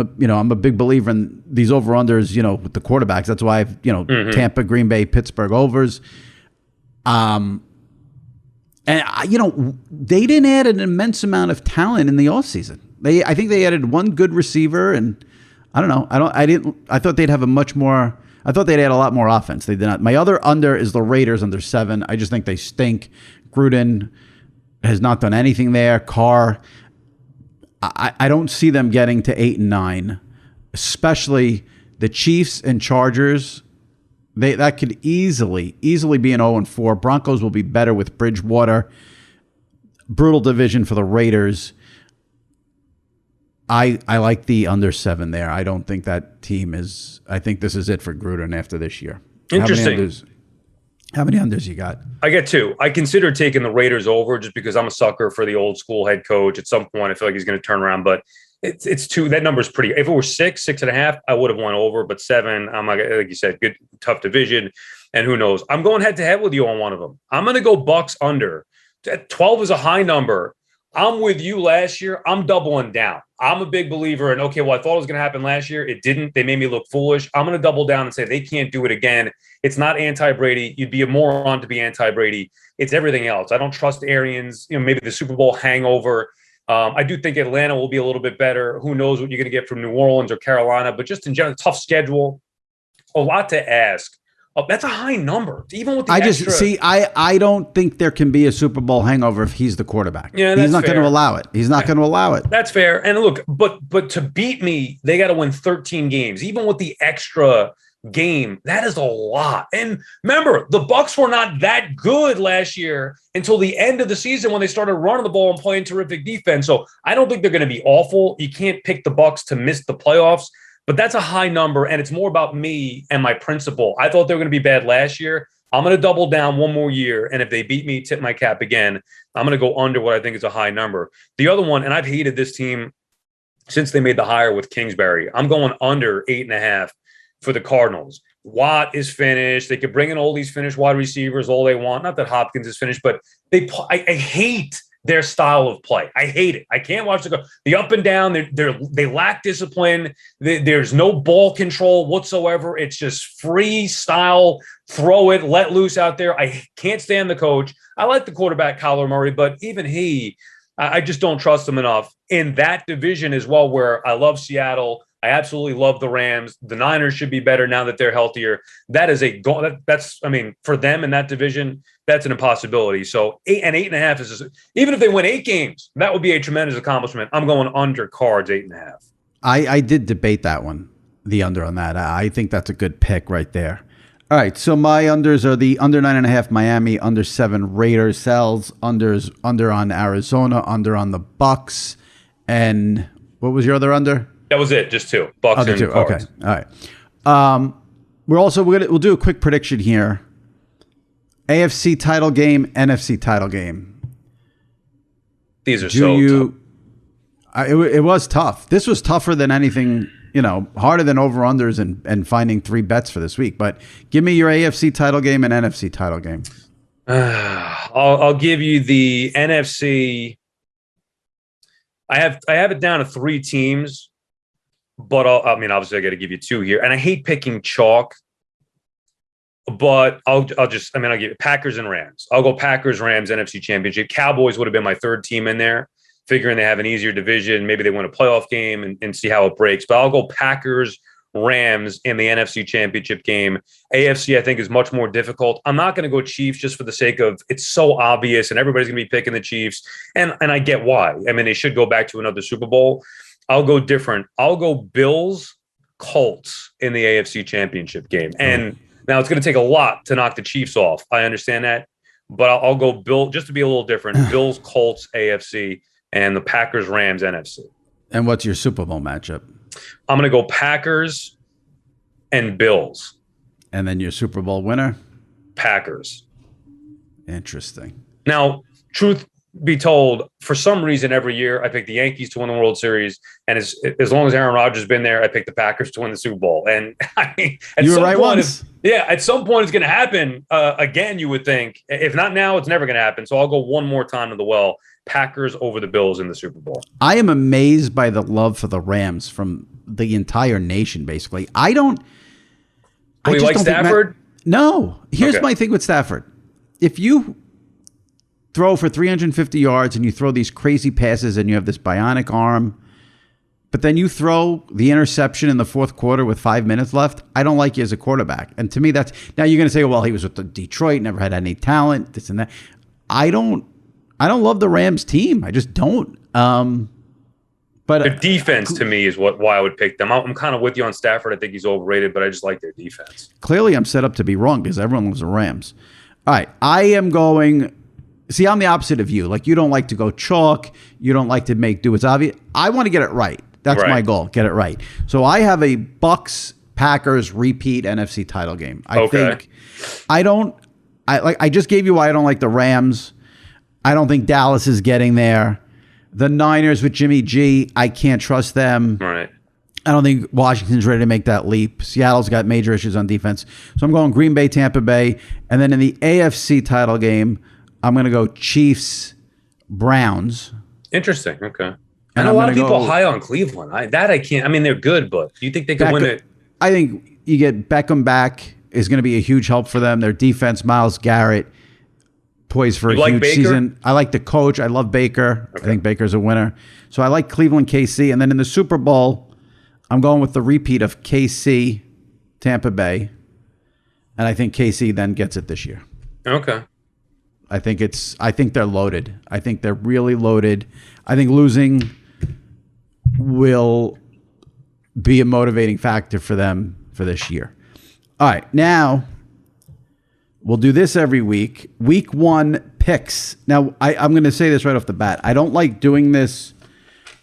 a big believer in these over-unders, with the quarterbacks. That's why I've, Tampa, Green Bay, Pittsburgh overs. And they didn't add an immense amount of talent in the offseason. I think they added 1 good receiver, and I don't know. I thought they'd have I thought they'd add a lot more offense. They did not. My other under is the Raiders under 7. I just think they stink. Gruden has not done anything there. Carr, I don't see them getting to 8 and 9, especially the Chiefs and Chargers. That could easily be an 0 and 4. Broncos will be better with Bridgewater. Brutal division for the Raiders. I like the under 7 there. I don't think that team is. I think this is it for Gruden after this year. Interesting. How many unders you got? I got 2. I consider taking the Raiders over just because I'm a sucker for the old school head coach. At some point, I feel like he's going to turn around, but it's 2. That number's pretty. If it were 6.5, I would have went over, but 7, I'm like you said, good, tough division, and who knows? I'm going head to head with you on one of them. I'm going to go Bucks under. 12 is a high number. I'm with you last year. I'm doubling down. I'm a big believer in, I thought it was going to happen last year. It didn't. They made me look foolish. I'm going to double down and say they can't do it again. It's not anti-Brady. You'd be a moron to be anti-Brady. It's everything else. I don't trust Arians. Maybe the Super Bowl hangover. I do think Atlanta will be a little bit better. Who knows what you're going to get from New Orleans or Carolina. But just in general, tough schedule. A lot to ask. Oh, that's a high number, even with the extra. I don't think there can be a Super Bowl hangover if he's the quarterback. Yeah, that's he's not fair. going to allow it. He's not going to allow it. That's fair. And look, but to beat me, they got to win 13 games, even with the extra game. That is a lot. And remember, the Bucs were not that good last year until the end of the season when they started running the ball and playing terrific defense. So I don't think they're going to be awful. You can't pick the Bucs to miss the playoffs. But that's a high number, and it's more about me and my principle. I thought they were going to be bad last year. I'm going to double down one more year, and if they beat me, tip my cap again. I'm going to go under what I think is a high number. The other one, and I've hated this team since they made the hire with Kingsbury, I'm going under 8.5 for the Cardinals. Watt is finished. They could bring in all these finished wide receivers all they want. Not that Hopkins is finished, but I hate their style of play. I hate it. I can't watch the up and down. They lack discipline. There's no ball control whatsoever. It's just freestyle, throw it, let loose out there. I can't stand the coach. I like the quarterback, Kyler Murray, but even I just don't trust him enough in that division as well, where I love Seattle. I absolutely love the Rams. The Niners should be better now that they're healthier. That is for them in that division, that's an impossibility. So 8.5 is just, even if they win 8 games, that would be a tremendous accomplishment. I'm going under Cards 8.5. I did debate that one, the under on that. I think that's a good pick right there. All right, so my unders are the under 9.5 Miami, under 7 Raiders, Sells, under on Arizona, under on the Bucks, and what was your other under? That was it, just 2. Bucks and Cards. Okay, all right. We'll do a quick prediction here. AFC title game, NFC title game. These are tough. It was tough. This was tougher than anything harder than over-unders and finding 3 bets for this week. But give me your AFC title game and NFC title game. I'll give you the NFC. I have it down to 3 teams, but obviously I got to give you 2 here. And I hate picking chalk, but I'll give you Packers and Rams. I'll go Packers, Rams, NFC Championship. Cowboys would have been my 3rd team in there, figuring they have an easier division. Maybe they win a playoff game and see how it breaks. But I'll go Packers, Rams in the NFC Championship game. AFC, I think, is much more difficult. I'm not going to go Chiefs just for the sake of it's so obvious and everybody's going to be picking the Chiefs. And I get why. I mean, they should go back to another Super Bowl. I'll go different. I'll go Bills, Colts in the AFC Championship game. And now it's going to take a lot to knock the Chiefs off. I understand that. But I'll go Bill just to be a little different. Bills, Colts, AFC, and the Packers, Rams, NFC. And what's your Super Bowl matchup? I'm going to go Packers and Bills. And then your Super Bowl winner? Packers. Interesting. Now, truth be told, for some reason every year I pick the Yankees to win the World Series. And as long as Aaron Rodgers has been there, I pick the Packers to win the Super Bowl. And I mean, at some point it's going to happen again, you would think. If not now, it's never going to happen. So I'll go one more time to the well. Packers over the Bills in the Super Bowl. I am amazed by the love for the Rams from the entire nation, basically. You like Stafford? No. Here's my thing with Stafford. If you throw for 350 yards and you throw these crazy passes and you have this bionic arm, but then you throw the interception in the 4th quarter with 5 minutes left, I don't like you as a quarterback. And to me, now you're going to say, well, he was with Detroit, never had any talent, this and that. I don't love the Rams team. I just don't. But their defense to me is why I would pick them. I'm kind of with you on Stafford. I think he's overrated, but I just like their defense. Clearly, I'm set up to be wrong because everyone loves the Rams. All right, I am going. See, I'm the opposite of you. Like, you don't like to go chalk. You don't like to make do what's obvious. I want to get it right. That's my goal. Get it right. So I have a Bucks Packers repeat NFC title game. I just gave you why I don't like the Rams. I don't think Dallas is getting there. The Niners with Jimmy G, I can't trust them. Right. I don't think Washington's ready to make that leap. Seattle's got major issues on defense. So I'm going Green Bay, Tampa Bay. And then in the AFC title game, I'm going to go Chiefs, Browns. Interesting. Okay. And a lot of people high on Cleveland. I can't. I mean, they're good, but do you think they could win it? I think you get Beckham back is going to be a huge help for them. Their defense, Myles Garrett, poised for a huge season. I like the coach. I love Baker. Okay. I think Baker's a winner. So I like Cleveland, KC. And then in the Super Bowl, I'm going with the repeat of KC, Tampa Bay. And I think KC then gets it this year. Okay. I think they're loaded. I think they're really loaded. I think losing will be a motivating factor for them for this year. All right. Now, we'll do this every week. Week 1 picks. Now, I'm going to say this right off the bat. I don't like doing this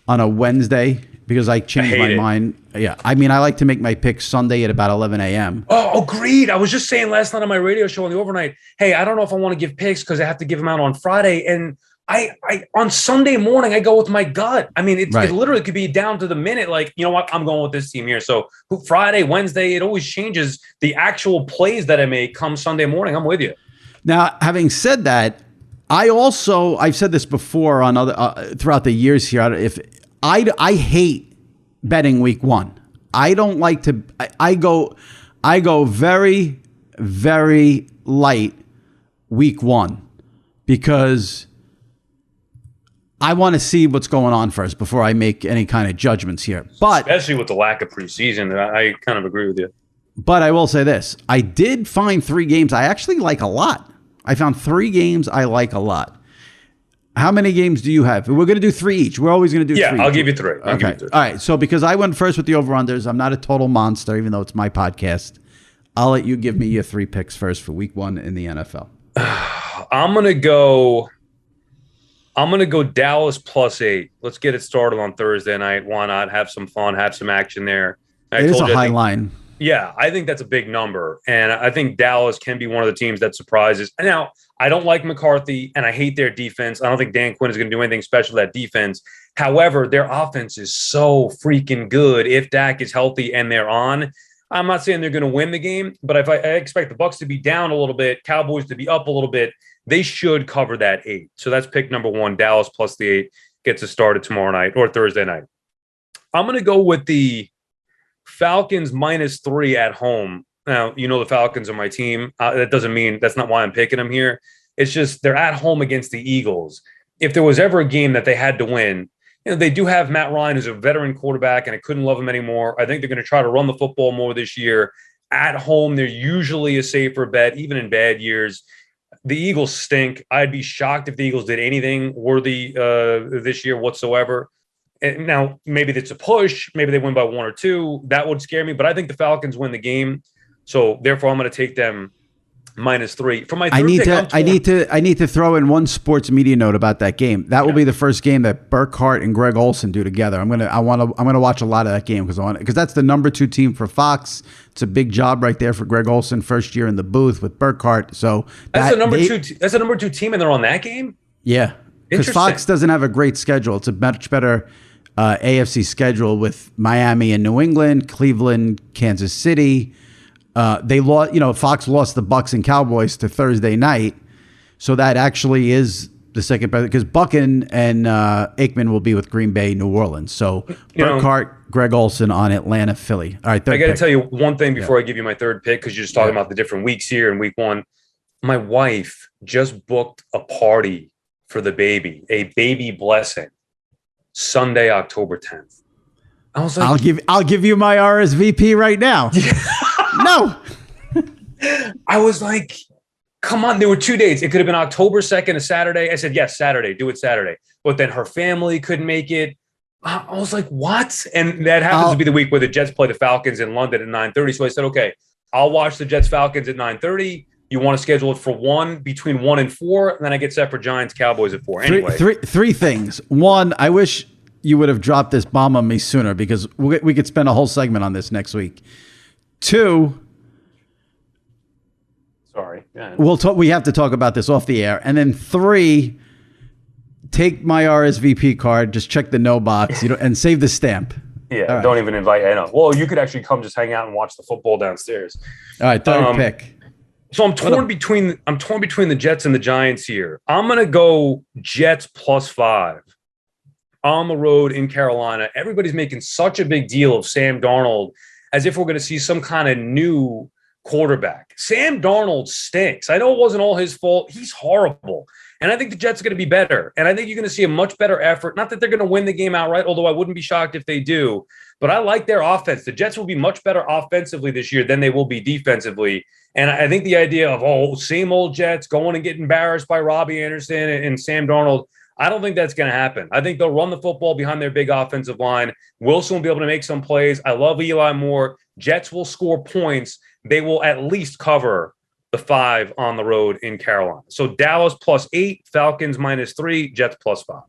on a Wednesday because I change my mind. Yeah. I mean, I like to make my picks Sunday at about 11 a.m. Oh, agreed. I was just saying last night on my radio show on the overnight, hey, I don't know if I want to give picks because I have to give them out on Friday. And I on Sunday morning, I go with my gut. I mean, it literally could be down to the minute. Like, you know what? I'm going with this team here. So Friday, Wednesday, it always changes. The actual plays that I make come Sunday morning. I'm with you. Now, having said that, I've said this before on other throughout the years here. If I hate betting week 1. I don't like to. I go very, very light week 1 because I want to see what's going on first before I make any kind of judgments here. But especially with the lack of preseason, I kind of agree with you. But I will say this. I did find 3 games I actually like a lot. I found 3 games I like a lot. How many games do you have? We're going to do 3 each. We're always going to do 3 each. I'll give you 3. Okay. All right. So because I went first with the over-unders, I'm not a total monster, even though it's my podcast. I'll let you give me your 3 picks first for week 1 in the NFL. I'm going to go Dallas +8. Let's get it started on Thursday night. Why not? Have some fun, have some action there. It is a high line. Yeah, I think that's a big number. And I think Dallas can be one of the teams that surprises. Now, I don't like McCarthy and I hate their defense. I don't think Dan Quinn is going to do anything special with that defense. However, their offense is so freaking good if Dak is healthy and they're on. I'm not saying they're going to win the game, but if I expect the Bucs to be down a little bit, Cowboys to be up a little bit, they should cover that 8. So that's pick number 1. Dallas plus the 8 gets us started tomorrow night or Thursday night. I'm going to go with the Falcons -3 at home. Now, the Falcons are my team. That doesn't mean that's not why I'm picking them here. It's just they're at home against the Eagles. If there was ever a game that they had to win, they do have Matt Ryan, who's a veteran quarterback, and I couldn't love him anymore. I think they're going to try to run the football more this year. At home, they're usually a safer bet, even in bad years. The Eagles stink. I'd be shocked if the Eagles did anything worthy this year whatsoever. And now, maybe it's a push. Maybe they win by 1 or 2. That would scare me. But I think the Falcons win the game. So, therefore, I'm going to take them -3. For my third I need to throw in one sports media note about that game. That will be the first game that Burkhardt and Greg Olsen do together. I'm gonna watch a lot of that game because that's the number 2 team for Fox. It's a big job right there for Greg Olsen, first year in the booth with Burkhardt. So that's the number 2. That's the number 2 team, and they're on that game. Yeah, because Fox doesn't have a great schedule. It's a much better AFC schedule with Miami and New England, Cleveland, Kansas City. They lost, Fox lost the Bucs and Cowboys to Thursday night. So that actually is the second best because Bucken and Aikman will be with Green Bay, New Orleans. So Burkhardt, Greg Olsen on Atlanta, Philly. All right. I got to tell you one thing before I give you my third pick, because you're just talking about the different weeks here in week 1. My wife just booked a party for the baby, a baby blessing, Sunday, October 10th. I was like, I'll give you my RSVP right now. No. I was like, come on. There were 2 dates. It could have been October 2nd, a Saturday. I said, yes, Saturday. Do it Saturday. But then her family couldn't make it. I was like, what? And that happens to be the week where the Jets play the Falcons in London at 9:30. So I said, okay, I'll watch the Jets Falcons at 9:30. You want to schedule it for between 1 and 4, and then I get set for Giants Cowboys at 4. Anyway. Three things. One, I wish you would have dropped this bomb on me sooner because we could spend a whole segment on this next week. 2, sorry. We'll talk. We have to talk about this off the air. And then 3, take my RSVP card, just check the no box, and save the stamp. Yeah, don't even invite. I know. Well, you could actually come just hang out and watch the football downstairs. All right, third pick. So I'm torn between the Jets and the Giants here. I'm gonna go Jets +5 on the road in Carolina. Everybody's making such a big deal of Sam Darnold as if we're going to see some kind of new quarterback. Sam Darnold stinks. I know it wasn't all his fault. He's horrible. And I think the Jets are going to be better. And I think you're going to see a much better effort. Not that they're going to win the game outright, although I wouldn't be shocked if they do. But I like their offense. The Jets will be much better offensively this year than they will be defensively. And I think the idea of, same old Jets going and get embarrassed by Robbie Anderson and Sam Darnold, I don't think that's going to happen. I think they'll run the football behind their big offensive line. Wilson will be able to make some plays. I love Eli Moore. Jets will score points. They will at least cover the 5 on the road in Carolina. So Dallas +8, Falcons -3, Jets +5.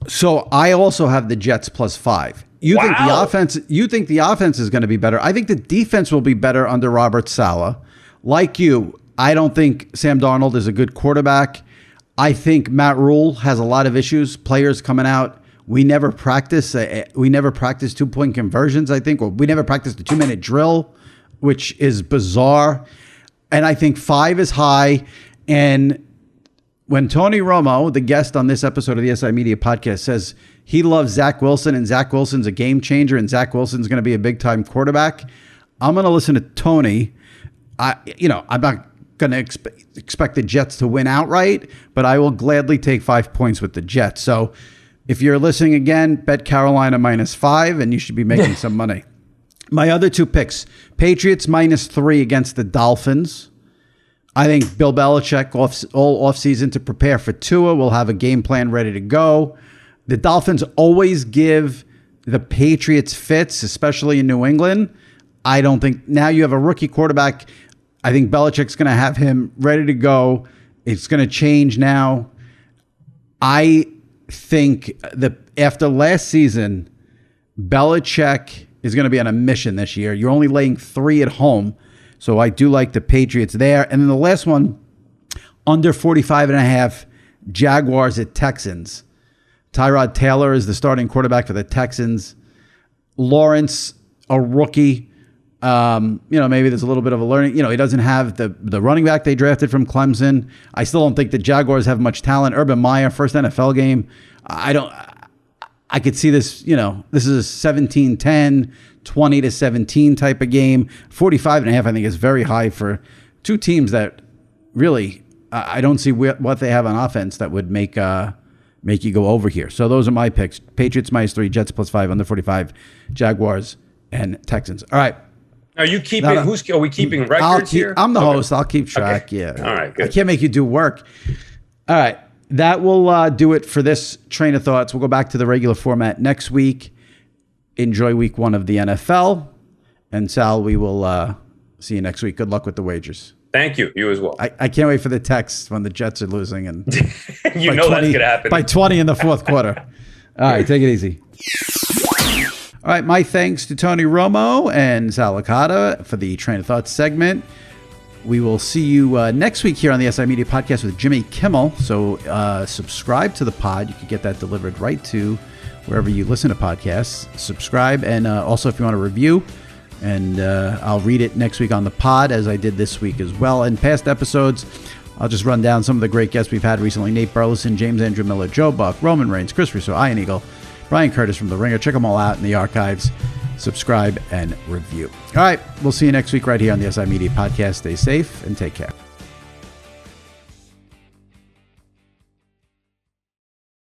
So I also have the Jets +5. You think the offense? You think the offense is going to be better? I think the defense will be better under Robert Saleh. Like you, I don't think Sam Darnold is a good quarterback. I think Matt Rule has a lot of issues. Players coming out. We never practice 2-point conversions. I think, or we never practiced the 2-minute drill, which is bizarre. And I think 5 is high. And when Tony Romo, the guest on this episode of the SI Media Podcast, says he loves Zach Wilson and Zach Wilson's a game changer and Zach Wilson's going to be a big time quarterback, I'm going to listen to Tony. I'm not going to expect the Jets to win outright, but I will gladly take 5 points with the Jets. So if you're listening again, bet Carolina -5, and you should be making some money. My other 2 picks, Patriots -3 against the Dolphins. I think Bill Belichick all offseason to prepare for Tua will have a game plan ready to go. The Dolphins always give the Patriots fits, especially in New England. I don't think now you have a rookie quarterback. I think Belichick's going to have him ready to go. It's going to change now. I think that after last season, Belichick is going to be on a mission this year. You're only laying 3 at home. So I do like the Patriots there. And then the last one, under 45.5, Jaguars at Texans. Tyrod Taylor is the starting quarterback for the Texans. Lawrence, a rookie. Maybe there's a little bit of a learning. He doesn't have the running back they drafted from Clemson. I still don't think the Jaguars have much talent. Urban Meyer, first NFL game. I could see this, this is a 17-10, 20-17 type of game. 45.5, I think, is very high for two teams that really, I don't see what they have on offense that would make you go over here. So those are my picks. Patriots -3, Jets +5, under 45, Jaguars, and Texans. All right. Are you keeping? Are we keeping records here? I'm the host. I'll keep track. Okay. Yeah. All right. Good. I can't make you do work. All right. That will do it for this train of thoughts. We'll go back to the regular format next week. Enjoy week 1 of the NFL. And Sal, we will see you next week. Good luck with the wagers. Thank you. You as well. I can't wait for the text when the Jets are losing. And that's going to happen. By 20 in the fourth quarter. All right. Take it easy. All right, my thanks to Tony Romo and Sal Licata for the Train of Thought segment. We will see you next week here on the SI Media Podcast with Jimmy Kimmel. So subscribe to the pod. You can get that delivered right to wherever you listen to podcasts. Subscribe, and also if you want to review, and I'll read it next week on the pod as I did this week as well. In past episodes, I'll just run down some of the great guests we've had recently. Nate Burleson, James Andrew Miller, Joe Buck, Roman Reigns, Chris Russo, Ian Eagle, Brian Curtis from The Ringer. Check them all out in the archives. Subscribe and review. All right. We'll see you next week right here on the SI Media Podcast. Stay safe and take care.